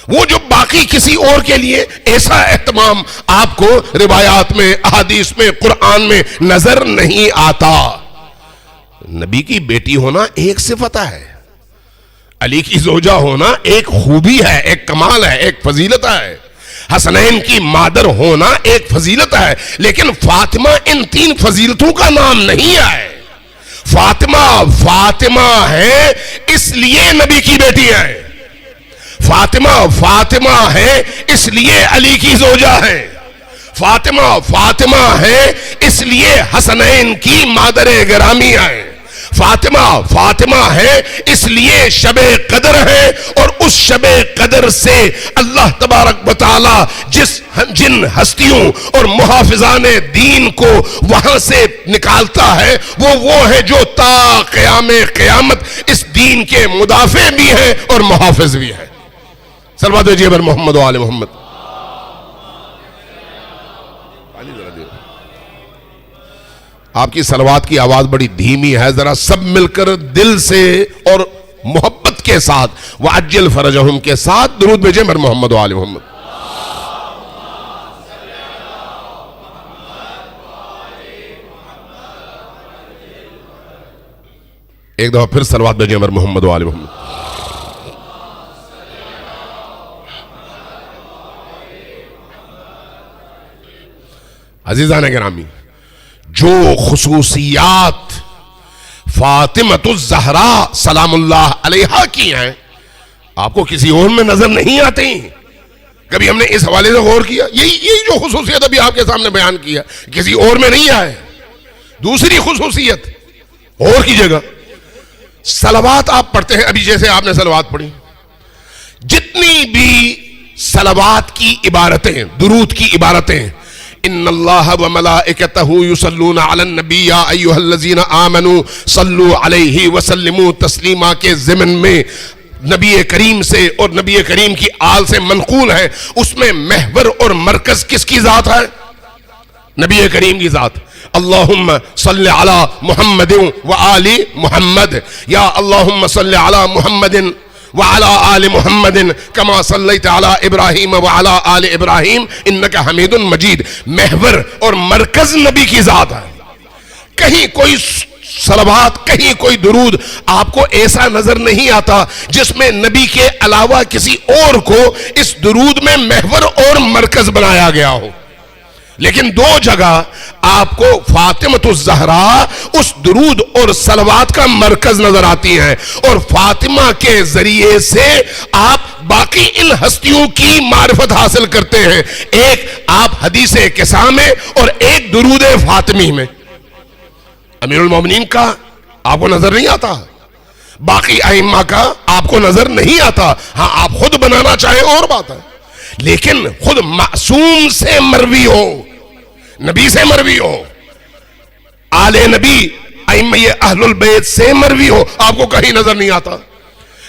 وہ جو باقی کسی اور کے لیے ایسا اہتمام آپ کو روایات میں، احادیث میں، قرآن میں نظر نہیں آتا۔ نبی کی بیٹی ہونا ایک صفت ہے، علی کی زوجہ ہونا ایک خوبی ہے، ایک کمال ہے، ایک فضیلت ہے، حسنین کی مادر ہونا ایک فضیلت ہے، لیکن فاطمہ ان 3 فضیلتوں کا نام نہیں ہے۔ فاطمہ فاطمہ ہے اس لیے نبی کی بیٹی ہے، فاطمہ فاطمہ ہے اس لیے علی کی زوجہ ہے، فاطمہ فاطمہ ہے اس لیے حسنین کی مادر گرامی ہے، فاطمہ فاطمہ ہے اس لیے شب قدر ہے، اور اس شب قدر سے اللہ تبارک و تعالی جن ہستیوں اور محافظان دین کو وہاں سے نکالتا ہے، وہ ہے جو تا قیام قیامت اس دین کے مدافع بھی ہیں اور محافظ بھی ہیں۔ صلوات بھیجیے بر محمد و آل محمد۔ آپ کی صلوات کی آواز بڑی دھیمی ہے، ذرا سب مل کر دل سے اور محبت کے ساتھ وعجل فرجہم کے ساتھ درود بھیجیں بر محمد و آل محمد۔ ایک دفعہ پھر صلوات بھیجیں بر محمد و آل محمد۔ عزیزان گرامی، جو خصوصیات فاطمۃ الزہرا سلام اللہ علیہا کی ہیں آپ کو کسی اور میں نظر نہیں آتی۔ کبھی ہم نے اس حوالے سے غور کیا؟ یہی جو خصوصیت ابھی آپ کے سامنے بیان کیا کسی اور میں نہیں آئے۔ دوسری خصوصیت اور کیجئے گا، صلوات آپ پڑھتے ہیں، ابھی جیسے آپ نے صلوات پڑھی، جتنی بھی صلوات کی عبارتیں، درود کی عبارتیں، ان اللہ و ملائکتہ یصلون علی النبی یا ایھا الذین آمنوا صلوا علیہ وسلموا تسلیما کے ضمن میں نبی کریم سے اور نبی کریم کی آل سے منقول ہے، اس میں محور اور مرکز کس کی ذات ہے؟ نبی کریم کی ذات۔ اللہم صلی علی محمد و آل محمد، یا اللہم صلی علی محمد وعلى آل محمد كما صليت على ابراہیم وعلى آل ابراہیم انك حمید مجید۔ محور اور مرکز نبی کی ذات ہے۔ کہیں کوئی صلوات، کہیں کوئی درود آپ کو ایسا نظر نہیں آتا جس میں نبی کے علاوہ کسی اور کو اس درود میں محور اور مرکز بنایا گیا ہو۔ لیکن دو جگہ آپ کو فاطمۃ الزہرا اس درود اور صلوات کا مرکز نظر آتی ہیں، اور فاطمہ کے ذریعے سے آپ باقی ان ہستیوں کی معرفت حاصل کرتے ہیں، ایک آپ حدیث کساء میں اور ایک درود فاطمی میں۔ امیر المومنین کا آپ کو نظر نہیں آتا، باقی ائمہ کا آپ کو نظر نہیں آتا، ہاں آپ خود بنانا چاہیں اور بات ہے، لیکن خود معصوم سے مروی ہو، نبی سے مروی ہو، آل نبی ائمہ اہل البیت سے مروی ہو، آپ کو کہیں نظر نہیں آتا۔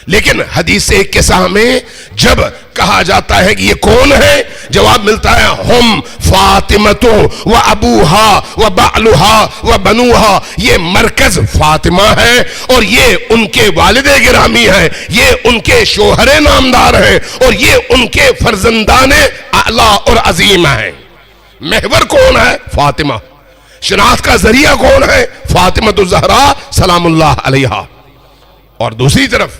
لیکن حدیث کساء میں جب کہا جاتا ہے کہ یہ کون ہے، جواب ملتا ہے ہم فاطمۃ و ابوہا و بعلہا و بنوہا، یہ مرکز فاطمہ ہے اور یہ ان کے والد گرامی ہے، یہ ان کے شوہر نامدار ہیں اور یہ ان کے فرزندان اعلیٰ اور عظیم ہیں۔ محور کون ہے؟ فاطمہ۔ شناخت کا ذریعہ کون ہے؟ فاطمۃ الزہرا سلام اللہ علیہا۔ اور دوسری طرف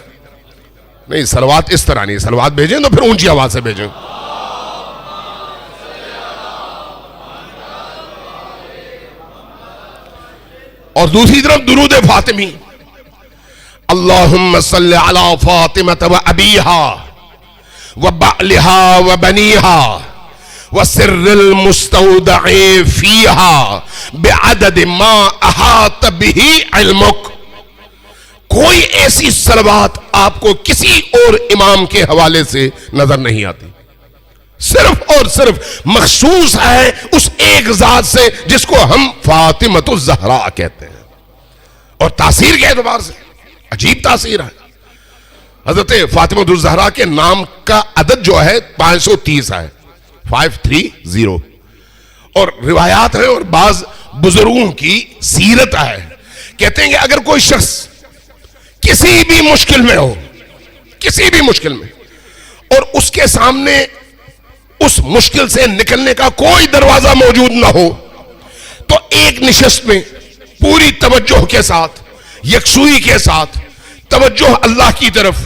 نہیں، صلوات اس طرح نہیں، صلوات بھیجیں تو پھر اونچی آواز سے بھیجیں۔ اور دوسری طرف درود فاطمی، اللہم صلی علی فاطمۃ و ابیہا و بعلہا و بنیہا وسر المستودع فیہا بعدد ما احاط بہ علمک۔ کوئی ایسی صلوات آپ کو کسی اور امام کے حوالے سے نظر نہیں آتی، صرف اور صرف مخصوص ہے اس ایک ذات سے جس کو ہم فاطمۃ الزہرا کہتے ہیں۔ اور تاثیر کے اعتبار سے عجیب تاثیر ہے۔ حضرت فاطمۃ الزہرا کے نام کا عدد جو ہے 530 ہے، 530، اور روایات ہیں اور بعض بزرگوں کی سیرت ہے، کہتے ہیں کہ اگر کوئی شخص کسی بھی مشکل میں ہو، کسی بھی مشکل میں، اور اس کے سامنے اس مشکل سے نکلنے کا کوئی دروازہ موجود نہ ہو، تو ایک نشست میں پوری توجہ کے ساتھ، یکسوئی کے ساتھ توجہ اللہ کی طرف،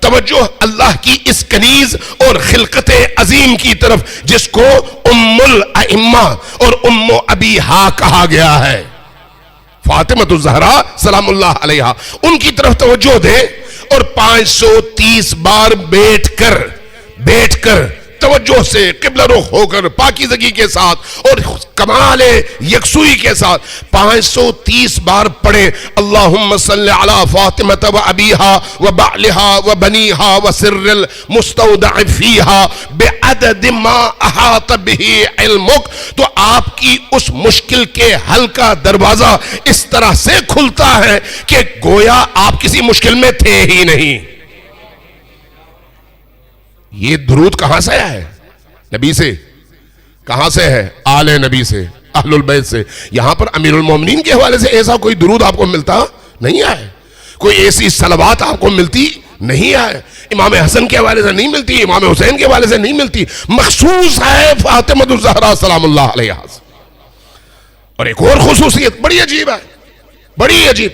توجہ اللہ کی اس کنیز اور خلقت عظیم کی طرف جس کو ام الائمہ اور ام ابیہا کہا گیا ہے، فاطمۃ الزہرا سلام اللہ علیہا، ان کی طرف توجہ دے اور 530 بار بیٹھ کر توجہ سے قبلہ رخ ہو کر پاکیزگی کے ساتھ اور کمال یکسوئی کے ساتھ 530 بار پڑھیں، اللہم صلی علی فاطمۃ و ابیہا و بعلہا و بنیہا و سر المستودع فیہا بعدد ما احاط بہ علمک، تو آپ کی اس مشکل کے حل کا دروازہ اس طرح سے کھلتا ہے کہ گویا آپ کسی مشکل میں تھے ہی نہیں۔ یہ درود کہاں سے ہے؟ نبی سے۔ کہاں سے ہے؟ آل نبی سے، اہل البیت سے۔ یہاں پر امیر المومنین کے حوالے سے ایسا کوئی درود آپ کو ملتا نہیں ہے، کوئی ایسی صلوات آپ کو ملتی نہیں ہے، امام حسن کے حوالے سے نہیں ملتی، امام حسین کے حوالے سے نہیں ملتی، مخصوص ہے فاطمۃ الزہرا سلام اللہ علیہا۔ اور ایک اور خصوصیت بڑی عجیب ہے، بڑی عجیب،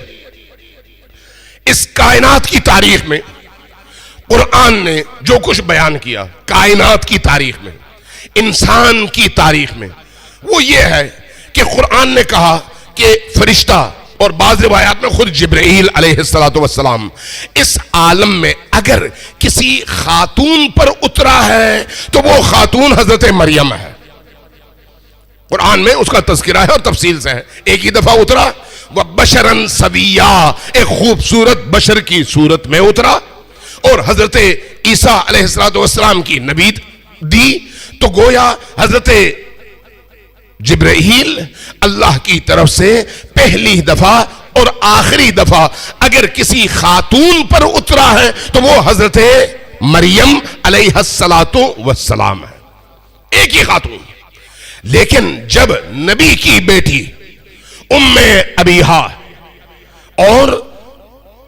اس کائنات کی تاریخ میں قرآن نے جو کچھ بیان کیا، کائنات کی تاریخ میں، انسان کی تاریخ میں، وہ یہ ہے کہ قرآن نے کہا کہ فرشتہ، اور بعض روایات میں خود جبرائیل علیہ السلام اس عالم میں اگر کسی خاتون پر اترا ہے تو وہ خاتون حضرت مریم ہے۔ قرآن میں اس کا تذکرہ ہے اور تفصیل سے ہے۔ ایک ہی دفعہ اترا، وَبَشَرًا سَوِيًّا، ایک خوبصورت بشر کی صورت میں اترا، اور حضرت عیسیٰ علیہ السلام کی نبی دی، تو گویا حضرت جبرائیل اللہ کی طرف سے پہلی دفعہ اور آخری دفعہ اگر کسی خاتون پر اترا ہے تو وہ حضرت مریم علیہ السلام ہے، ایک ہی خاتون۔ لیکن جب نبی کی بیٹی ام ابیہا، اور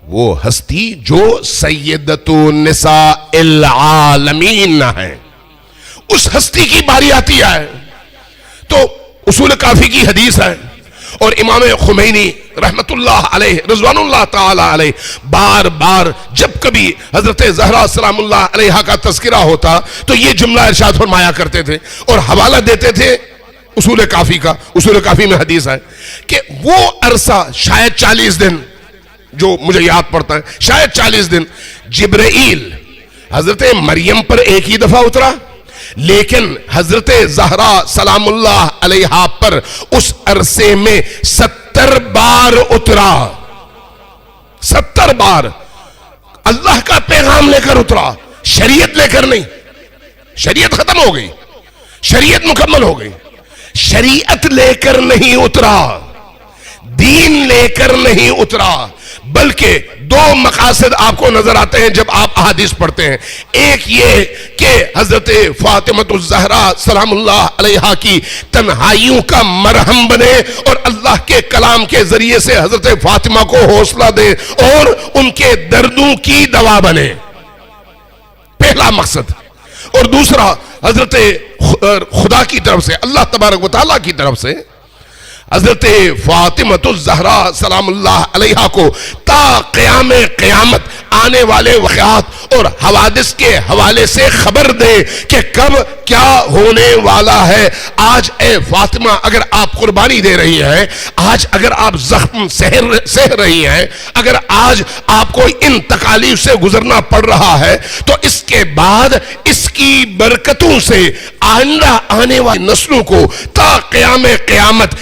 وہ ہستی جو سیدۃ النساء العالمین ہے، اس ہستی کی باری آتی ہے تو اصول کافی کی حدیث ہے، اور امام خمینی رحمت اللہ علیہ رضوان اللہ تعالی علیہ بار بار جب کبھی حضرت زہرا سلام اللہ علیہا کا تذکرہ ہوتا تو یہ جملہ ارشاد فرمایا کرتے تھے اور حوالہ دیتے تھے اصول کافی میں حدیث ہے کہ وہ عرصہ شاید 40 دن، جو مجھے یاد پڑتا ہے شاید 40 دن، جبرائیل حضرت مریم پر ایک ہی دفعہ اترا، لیکن حضرت زہرا سلام اللہ علیہا پر اس عرصے میں 70 بار اترا، 70 بار اللہ کا پیغام لے کر اترا، شریعت لے کر نہیں۔ شریعت ختم ہو گئی، شریعت مکمل ہو گئی، شریعت لے کر نہیں اترا، دین لے کر نہیں اترا، بلکہ 2 مقاصد آپ کو نظر آتے ہیں جب آپ احادیث پڑھتے ہیں۔ ایک یہ کہ حضرت فاطمہ الزہرا سلام اللہ علیہا کی تنہائیوں کا مرہم بنے اور اللہ کے کلام کے ذریعے سے حضرت فاطمہ کو حوصلہ دے اور ان کے دردوں کی دوا بنے، پہلا مقصد۔ اور دوسرا حضرت خدا کی طرف سے، اللہ تبارک و تعالیٰ کی طرف سے حضرت فاطمہ الزہرا سلام اللہ علیہا کو تا قیام قیامت آنے والے واقعات اور حوادث کے حوالے سے خبر دے کہ کب کیا ہونے والا ہے۔ آج اے فاطمہ اگر آپ قربانی دے رہی ہیں، آج اگر آپ زخم سہ رہی ہیں، اگر آج آپ کو ان تکالیف سے گزرنا پڑ رہا ہے، تو اس کے بعد اس کی برکتوں سے آئندہ آنے والی نسلوں کو تا قیام قیامت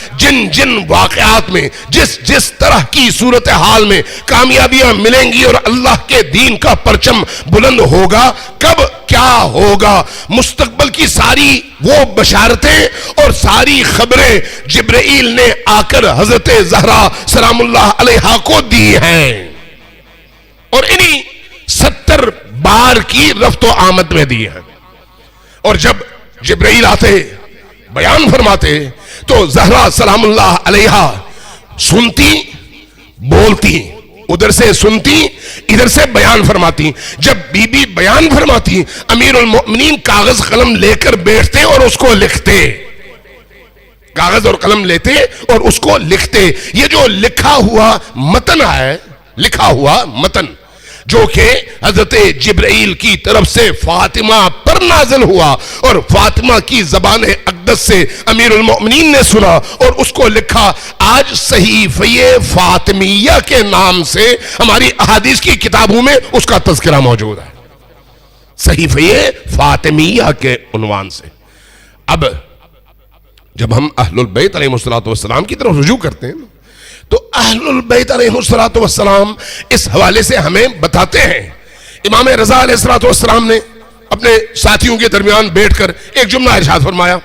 جن واقعات میں جس طرح کی صورتحال میں کامیابیاں ملیں گی اور اللہ کے دین کا پرچم بلند ہوگا، کب کیا ہوگا، مستقبل کی ساری وہ بشارتیں اور ساری خبریں جبرائیل نے آ کر حضرت زہرا سلام اللہ علیہا کو دی ہیں، اور انہی 70 بار کی رفت و آمد میں دی ہیں۔ اور جب جبرائیل آتے بیان فرماتے تو زہرا سلام اللہ علیہا سنتی بولتی، ادھر سے سنتی ادھر سے بیان فرماتی۔ جب بی بی بیان فرماتی، امیر المؤمنین کاغذ قلم لے کر بیٹھتے اور اس کو لکھتے، کاغذ اور قلم لیتے اور اس کو لکھتے۔ یہ جو لکھا ہوا متن ہے، لکھا ہوا متن جو کہ حضرت جبرائیل کی طرف سے فاطمہ پر نازل ہوا اور فاطمہ کی زبان اقدس سے امیر المؤمنین نے سنا اور اس کو لکھا، آج صحیفہ فاطمیہ کے نام سے ہماری احادیث کی کتابوں میں اس کا تذکرہ موجود ہے، صحیفہ فاطمیہ کے عنوان سے۔ اب جب ہم اہل البیت علیہ السلام کی طرف رجوع کرتے ہیں تو اہل البیت علیہ السلام اس حوالے سے ہمیں بتاتے ہیں۔ امام رضا علیہ السلام نے اپنے ساتھیوں کے درمیان بیٹھ کر ایک جملہ ارشاد فرمایا،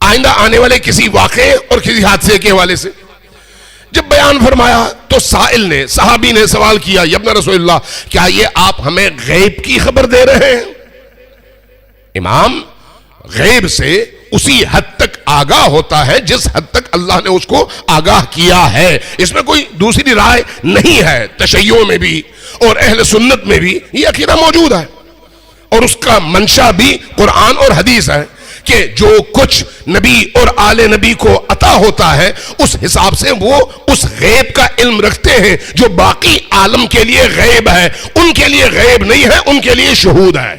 آئندہ آنے والے کسی واقعے اور کسی حادثے کے حوالے سے جب بیان فرمایا تو سائل نے، صحابی نے سوال کیا، یا ابن رسول اللہ، کیا یہ آپ ہمیں غیب کی خبر دے رہے ہیں؟ امام غیب سے اسی حد تک آگاہ ہوتا ہے جس حد تک اللہ نے اس کو آگاہ کیا ہے، اس میں کوئی دوسری رائے نہیں ہے۔ تشیع میں بھی اور اہل سنت میں بھی یہ عقیدہ موجود ہے، اور اس کا منشا بھی قرآن اور حدیث ہے کہ جو کچھ نبی اور آل نبی کو عطا ہوتا ہے اس حساب سے وہ اس غیب کا علم رکھتے ہیں جو باقی عالم کے لیے غیب ہے، ان کے لیے غیب نہیں ہے، ان کے لیے شہود ہے۔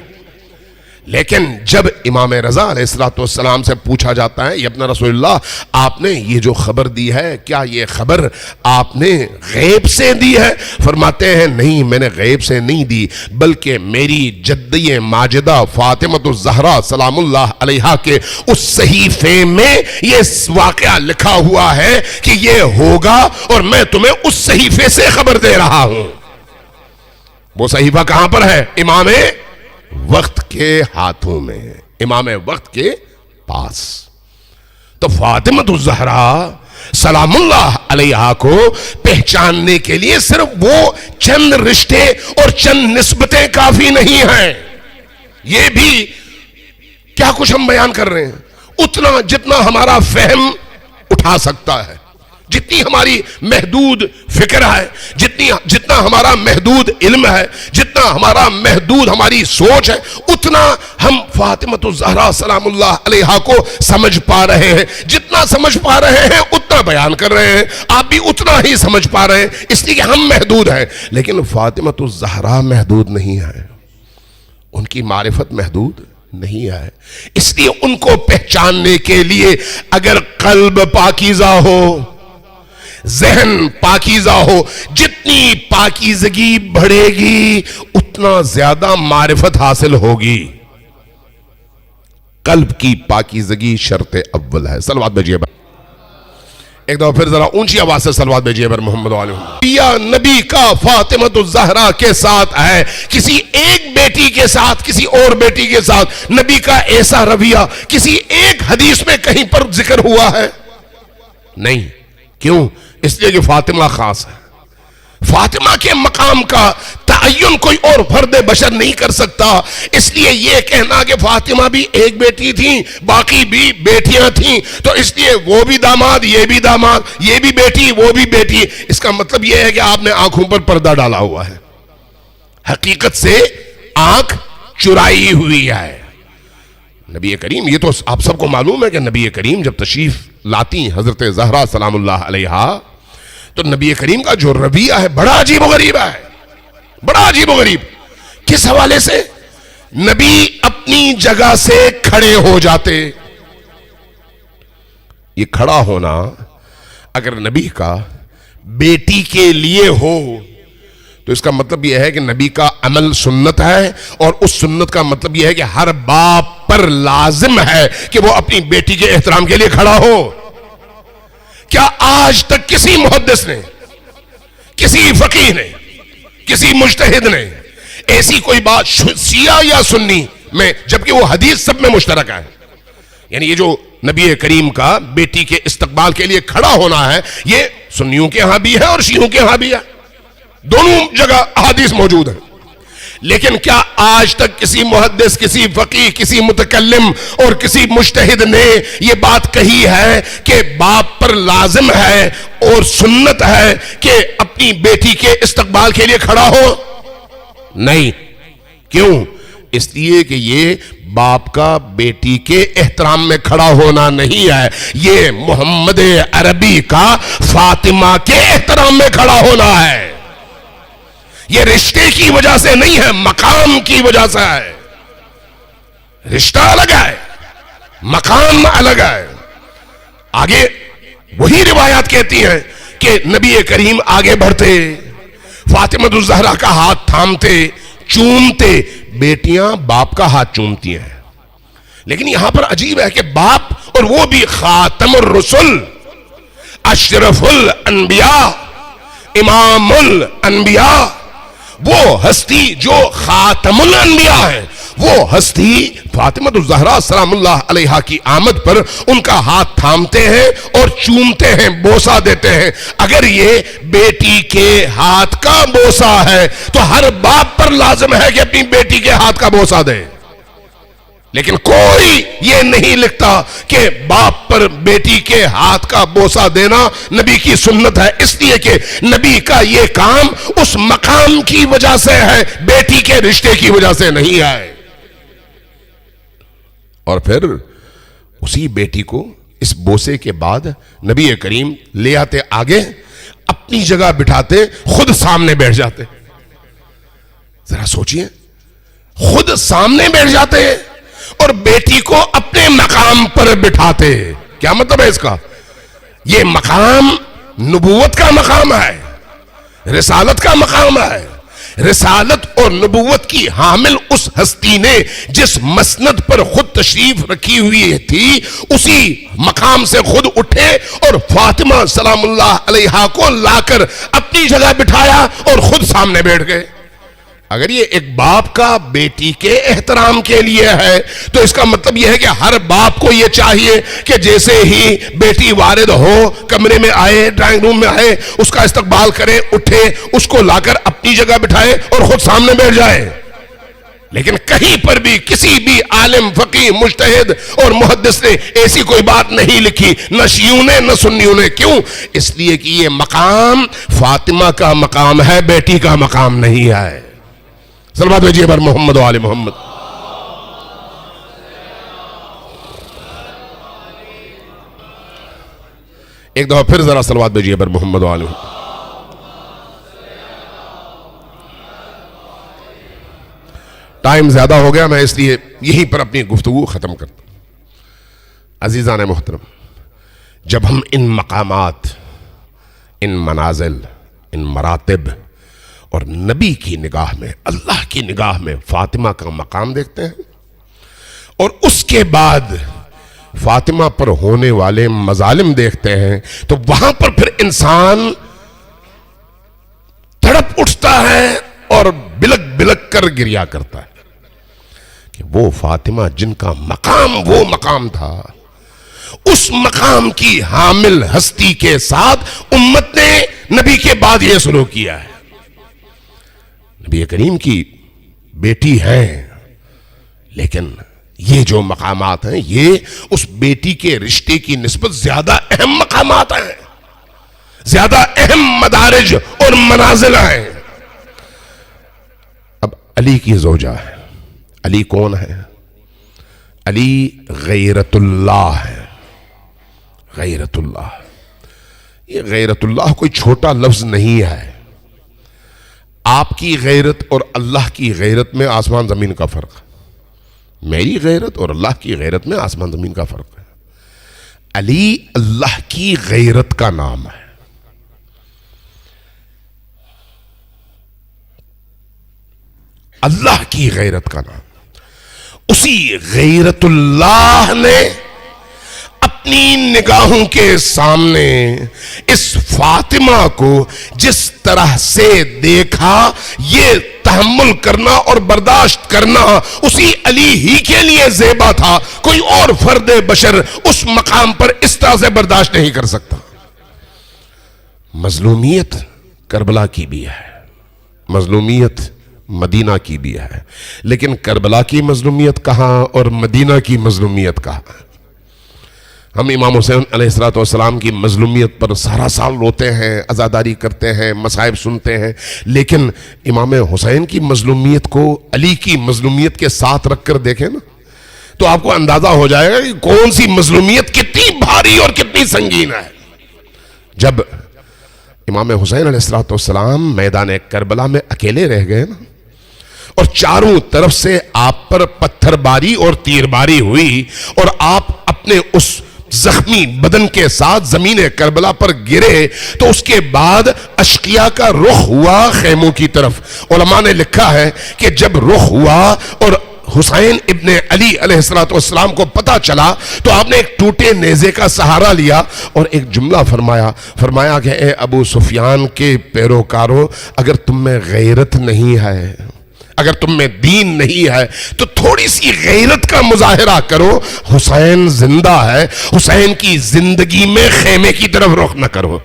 لیکن جب امام رضا علیہ السلام سے پوچھا جاتا ہے، یا ابن رسول اللہ آپ نے یہ جو خبر دی ہے کیا یہ خبر آپ نے غیب سے دی ہے؟ فرماتے ہیں نہیں، میں نے غیب سے نہیں دی، بلکہ میری جدی ماجدہ فاطمہ الزہرا سلام اللہ علیہا کے اس صحیفے میں یہ واقعہ لکھا ہوا ہے کہ یہ ہوگا، اور میں تمہیں اس صحیفے سے خبر دے رہا ہوں۔ وہ صحیفہ کہاں پر ہے؟ امام وقت کے ہاتھوں میں، امام وقت کے پاس۔ تو فاطمہ الزہرا سلام اللہ علیہا کو پہچاننے کے لیے صرف وہ چند رشتے اور چند نسبتیں کافی نہیں ہیں، یہ بھی کیا کچھ ہم بیان کر رہے ہیں، اتنا جتنا ہمارا فہم اٹھا سکتا ہے، جتنی ہماری محدود فکر ہے، جتنا ہمارا محدود علم ہے، جتنا ہمارا محدود ہماری سوچ ہے، اتنا ہم فاطمہ الزہرا سلام اللہ علیہا کو سمجھ پا رہے ہیں۔ جتنا سمجھ پا رہے ہیں اتنا بیان کر رہے ہیں، آپ بھی اتنا ہی سمجھ پا رہے ہیں، اس لیے کہ ہم محدود ہیں۔ لیکن فاطمہ الزہرا محدود نہیں ہے، ان کی معرفت محدود نہیں آئے. اس لیے ان کو پہچاننے کے لیے اگر قلب پاکیزہ ہو، ذہن پاکیزہ ہو، جتنی پاکیزگی بڑھے گی اتنا زیادہ معرفت حاصل ہوگی. قلب کی پاکیزگی شرط اول ہے. صلوات بھیجیے ایک دفعہ پھر ذرا اونچی آواز سے صلوات بھیجیے بر محمد علیہ وسلم. یا نبی کا فاطمہ الزہرا کے ساتھ ہے، کسی ایک بیٹی کے ساتھ، کسی اور بیٹی کے ساتھ نبی کا ایسا رویہ کسی ایک حدیث میں کہیں پر ذکر ہوا ہے؟ نہیں. کیوں؟ اس لیے کہ فاطمہ خاص ہے. فاطمہ کے مقام کا تعین کوئی اور فرد بشر نہیں کر سکتا. اس لیے یہ کہنا کہ فاطمہ بھی ایک بیٹی تھیں، باقی بھی بیٹیاں تھیں، تو اس لیے وہ بھی داماد، یہ بھی داماد، یہ بھی بیٹی، وہ بھی بیٹی، اس کا مطلب یہ ہے کہ آپ نے آنکھوں پر پردہ ڈالا ہوا ہے. حقیقت سے آنکھ چرائی ہوئی ہے. نبی کریم، یہ تو آپ سب کو معلوم ہے کہ نبی کریم جب تشریف لاتی حضرت زہرا سلام اللہ علیہا تو نبی کریم کا جو رویہ ہے بڑا عجیب و غریب ہے. بڑا عجیب و غریب. کس حوالے سے؟ نبی اپنی جگہ سے کھڑے ہو جاتے. یہ کھڑا ہونا اگر نبی کا بیٹی کے لیے ہو تو اس کا مطلب یہ ہے کہ نبی کا عمل سنت ہے، اور اس سنت کا مطلب یہ ہے کہ ہر باپ پر لازم ہے کہ وہ اپنی بیٹی کے احترام کے لیے کھڑا ہو. کیا آج تک کسی محدث نے، کسی فقیہ نے، کسی مجتہد نے ایسی کوئی بات شیعہ یا سنی میں، جبکہ وہ حدیث سب میں مشترک ہے، یعنی یہ جو نبی کریم کا بیٹی کے استقبال کے لیے کھڑا ہونا ہے یہ سنیوں کے ہاں بھی ہے اور شیعوں کے ہاں بھی ہے، دونوں جگہ احادیث موجود ہیں. لیکن کیا آج تک کسی محدث، کسی فقیہ، کسی متکلم اور کسی مجتہد نے یہ بات کہی ہے کہ باپ پر لازم ہے اور سنت ہے کہ اپنی بیٹی کے استقبال کے لیے کھڑا ہو؟ نہیں. کیوں؟ اس لیے کہ یہ باپ کا بیٹی کے احترام میں کھڑا ہونا نہیں ہے، یہ محمد عربی کا فاطمہ کے احترام میں کھڑا ہونا ہے. یہ رشتے کی وجہ سے نہیں ہے، مقام کی وجہ سے ہے. رشتہ الگ ہے، مقام الگ ہے. آگے وہی روایات کہتی ہیں کہ نبی کریم آگے بڑھتے، فاطمہ الزہرا کا ہاتھ تھامتے، چومتے. بیٹیاں باپ کا ہاتھ چومتی ہیں، لیکن یہاں پر عجیب ہے کہ باپ، اور وہ بھی خاتم الرسل، اشرف الانبیاء، امام الانبیاء، وہ ہستی جو خاتم الانبیاء ہے، وہ ہستی فاطمہ الزہرا سلام اللہ علیہا کی آمد پر ان کا ہاتھ تھامتے ہیں اور چومتے ہیں، بوسہ دیتے ہیں. اگر یہ بیٹی کے ہاتھ کا بوسہ ہے تو ہر باپ پر لازم ہے کہ اپنی بیٹی کے ہاتھ کا بوسہ دے. لیکن کوئی یہ نہیں لکھتا کہ باپ پر بیٹی کے ہاتھ کا بوسہ دینا نبی کی سنت ہے، اس لیے کہ نبی کا یہ کام اس مقام کی وجہ سے ہے، بیٹی کے رشتے کی وجہ سے نہیں ہے. اور پھر اسی بیٹی کو اس بوسے کے بعد نبی کریم لے آتے آگے، اپنی جگہ بٹھاتے، خود سامنے بیٹھ جاتے. ذرا سوچئے، خود سامنے بیٹھ جاتے اور بیٹی کو اپنے مقام پر بٹھاتے. کیا مطلب ہے اس کا؟ یہ مقام نبوت کا مقام ہے، رسالت کا مقام ہے. رسالت اور نبوت کی حامل اس ہستی نے جس مسند پر خود تشریف رکھی ہوئی تھی، اسی مقام سے خود اٹھے اور فاطمہ سلام اللہ علیہا کو لا کر اپنی جگہ بٹھایا اور خود سامنے بیٹھ گئے. اگر یہ ایک باپ کا بیٹی کے احترام کے لیے ہے تو اس کا مطلب یہ ہے کہ ہر باپ کو یہ چاہیے کہ جیسے ہی بیٹی وارد ہو، کمرے میں آئے، ڈرائنگ روم میں آئے، اس کا استقبال کرے، اٹھے، اس کو لا کر اپنی جگہ بٹھائے اور خود سامنے بیٹھ جائے. لیکن کہیں پر بھی کسی بھی عالم، فقیہ، مجتہد اور محدث نے ایسی کوئی بات نہیں لکھی، نہ شیعوں نے نہ سنیوں نے. کیوں؟ اس لیے کہ یہ مقام فاطمہ کا مقام ہے، بیٹی کا مقام نہیں ہے. صلوات بھیجیے بر محمد و آل محمد. ایک دفعہ پھر ذرا صلوات بھیجیے بر محمد و آل محمد. ٹائم زیادہ ہو گیا، میں اس لیے یہیں پر اپنی گفتگو ختم کرتا ہوں۔ عزیزان محترم، جب ہم ان مقامات، ان منازل، ان مراتب اور نبی کی نگاہ میں، اللہ کی نگاہ میں فاطمہ کا مقام دیکھتے ہیں اور اس کے بعد فاطمہ پر ہونے والے مظالم دیکھتے ہیں، تو وہاں پر پھر انسان تڑپ اٹھتا ہے اور بلک بلک کر گریا کرتا ہے کہ وہ فاطمہ جن کا مقام وہ مقام تھا، اس مقام کی حامل ہستی کے ساتھ امت نے نبی کے بعد یہ سلوک کیا ہے۔ نبی کریم کی بیٹی ہے، لیکن یہ جو مقامات ہیں یہ اس بیٹی کے رشتے کی نسبت زیادہ اہم مقامات ہیں، زیادہ اہم مدارج اور منازل ہیں۔ اب علی کی زوجہ ہے، علی کون ہے؟ علی غیرت اللہ ہے، غیرت اللہ۔ یہ غیرت اللہ کوئی چھوٹا لفظ نہیں ہے۔ آپ کی غیرت اور اللہ کی غیرت میں آسمان زمین کا فرق ہے، میری غیرت اور اللہ کی غیرت میں آسمان زمین کا فرق ہے۔ علی اللہ کی غیرت کا نام ہے۔ اللہ کی غیرت کا نام، اسی غیرت اللہ نے اپنی نگاہوں کے سامنے اس فاطمہ کو جس طرح سے دیکھا، یہ تحمل کرنا اور برداشت کرنا اسی علی ہی کے لیے زیبا تھا۔ کوئی اور فرد بشر اس مقام پر اس طرح سے برداشت نہیں کر سکتا۔ مظلومیت کربلا کی بھی ہے، مظلومیت مدینہ کی بھی ہے، لیکن کربلا کی مظلومیت کہاں اور مدینہ کی مظلومیت کہاں؟ ہم امام حسین علیہ السلام کی مظلومیت پر سارا سال روتے ہیں، عزاداری کرتے ہیں، مصائب سنتے ہیں، لیکن امام حسین کی مظلومیت کو علی کی مظلومیت کے ساتھ رکھ کر دیکھیں نا، تو آپ کو اندازہ ہو جائے گا کہ کون سی مظلومیت کتنی بھاری اور کتنی سنگین ہے۔ جب امام حسین علیہ السلام میدان کربلا میں اکیلے رہ گئے نا، اور چاروں طرف سے آپ پر پتھر باری اور تیر باری ہوئی، اور آپ اپنے اس زخمی بدن کے ساتھ زمین کربلا پر گرے، تو اس کے بعد اشقیاء کا رخ ہوا خیموں کی طرف۔ علماء نے لکھا ہے کہ جب رخ ہوا اور حسین ابن علی علیہ السلام کو پتا چلا، تو آپ نے ایک ٹوٹے نیزے کا سہارا لیا اور ایک جملہ فرمایا کہ اے ابو سفیان کے پیروکاروں، اگر تم میں غیرت نہیں ہے، اگر تم میں دین نہیں ہے، تو تھوڑی سی غیرت کا مظاہرہ کرو۔ حسین زندہ ہے، حسین کی زندگی میں خیمے کی طرف رخ نہ کرو،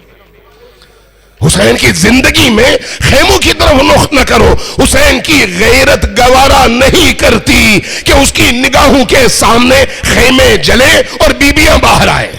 حسین کی زندگی میں خیموں کی طرف رخ نہ کرو۔ حسین کی غیرت گوارا نہیں کرتی کہ اس کی نگاہوں کے سامنے خیمے جلے اور بیبیاں باہر آئے۔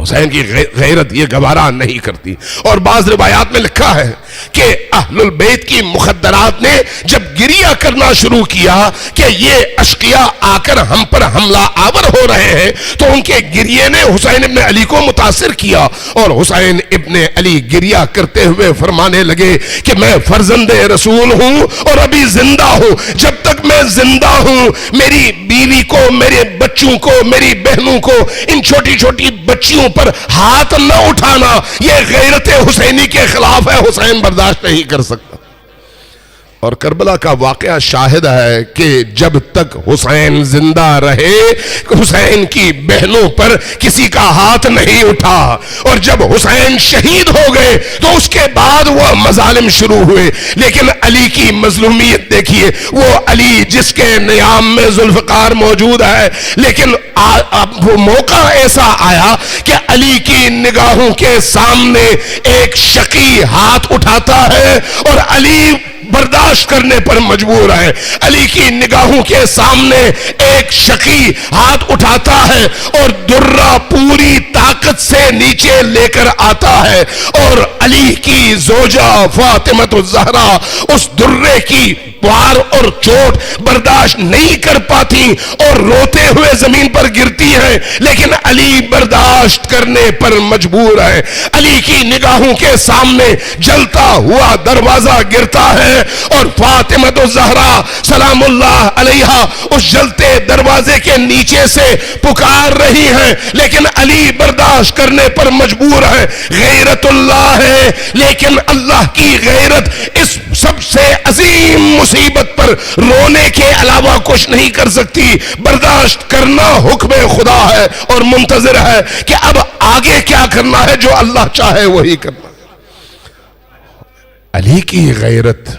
حسین کی غیرت یہ گوارا نہیں کرتی۔ اور بعض روایات میں لکھا ہے کہ اہل البیت کی مخدرات نے جب گریہ کرنا شروع کیا کہ یہ اشقیاء آ کر ہم پر حملہ آور ہو رہے ہیں، تو ان کے گریے نے حسین ابن علی کو متاثر کیا، اور حسین ابن علی گریہ کرتے ہوئے فرمانے لگے کہ میں فرزند رسول ہوں اور ابھی زندہ ہوں، جب تک میں زندہ ہوں میری بیوی کو، میرے بچوں کو، میری بہنوں کو، ان چھوٹی چھوٹی بچیوں پر ہاتھ نہ اٹھانا، یہ غیرت حسینی کے خلاف ہے، حسین برداشت نہیں کر سکتا۔ اور کربلا کا واقعہ شاہد ہے کہ جب تک حسین زندہ رہے، حسین کی بہنوں پر کسی کا ہاتھ نہیں اٹھا، اور جب حسین شہید ہو گئے تو اس کے بعد وہ مظالم شروع ہوئے۔ لیکن علی کی مظلومیت دیکھیے، وہ علی جس کے نیام میں ذوالفقار موجود ہے، لیکن اب وہ موقع ایسا آیا کہ علی کی نگاہوں کے سامنے ایک شقی ہاتھ اٹھاتا ہے اور علی برداشت کرنے پر مجبور ہے۔ علی کی نگاہوں کے سامنے ایک شقی ہاتھ اٹھاتا ہے اور درہ پوری طاقت سے نیچے لے کر آتا ہے، اور علی کی زوجہ فاطمہ الزہرا اس درے کی وار اور چوٹ برداشت نہیں کر پاتی اور روتے ہوئے زمین پر گرتی ہیں، لیکن علی برداشت کرنے پر مجبور ہے۔ علی کی نگاہوں کے سامنے جلتا ہوا دروازہ گرتا ہے اور فاطمہ الزہرا سلام اللہ علیہا اس جلتے دروازے کے نیچے سے پکار رہی ہیں، لیکن علی برداشت کرنے پر مجبور ہے۔ غیرت اللہ ہے، لیکن اللہ کی غیرت اس سب سے عظیم مصیبت پر رونے کے علاوہ کچھ نہیں کر سکتی۔ برداشت کرنا حکم خدا ہے اور منتظر ہے کہ اب آگے کیا کرنا ہے، جو اللہ چاہے وہی کرنا۔ علی کی غیرت،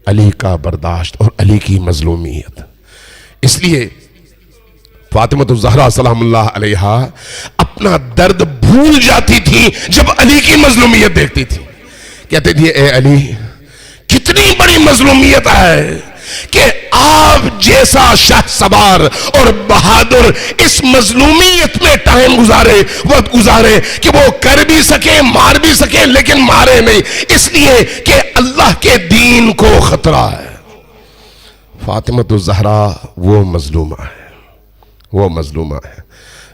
علی کا برداشت اور علی کی مظلومیت، اس لیے فاطمہ الزہرا سلام اللہ علیہا اپنا درد بھول جاتی تھی جب علی کی مظلومیت دیکھتی تھی۔ کہتے تھی اے علی، کتنی بڑی مظلومیت ہے کہ آپ جیسا شاہ سوار اور بہادر اس مظلومیت میں ٹائم گزارے، وقت گزارے کہ وہ کر بھی سکے، مار بھی سکے، لیکن مارے نہیں، اس لیے کہ اللہ کے دین کو خطرہ ہے۔ فاطمہ الزہرا وہ مظلومہ ہے، وہ مظلومہ ہے۔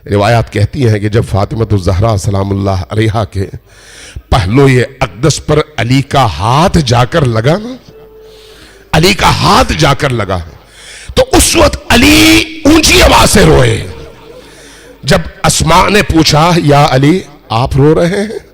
روایات کہتی ہیں کہ جب فاطمہ الزہرا سلام اللہ علیہا کے پہلوئے اقدس پر علی کا ہاتھ جا کر لگا نا، علی کا ہاتھ جا کر لگا، تو اس وقت علی اونچی آواز سے روئے۔ جب اسماء نے پوچھا یا علی آپ رو رہے ہیں؟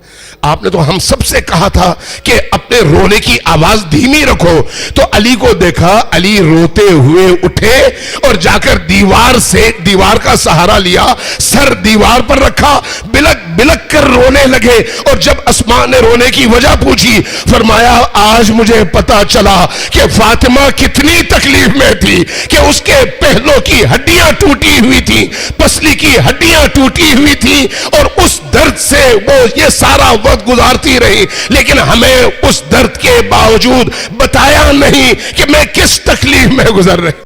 آپ نے تو ہم سب سے کہا تھا کہ اپنے رونے کی آواز دھیمی رکھو، تو علی کو دیکھا، علی روتے ہوئے اٹھے اور جا کر دیوار کا سہارا لیا، سر دیوار پر رکھا، بلک بلک کر رونے لگے۔ اور جب اسماء نے رونے کی وجہ پوچھی، فرمایا آج مجھے پتا چلا کہ فاطمہ کتنی تکلیف میں تھی، کہ اس کے پہلوں کی ہڈیاں ٹوٹی ہوئی تھی، پسلی کی ہڈیاں ٹوٹی ہوئی تھی، اور اس درد سے وہ یہ سارا وقت گزارتی رہی، لیکن ہمیں اس درد کے باوجود بتایا نہیں کہ میں کس تکلیف میں گزر رہی۔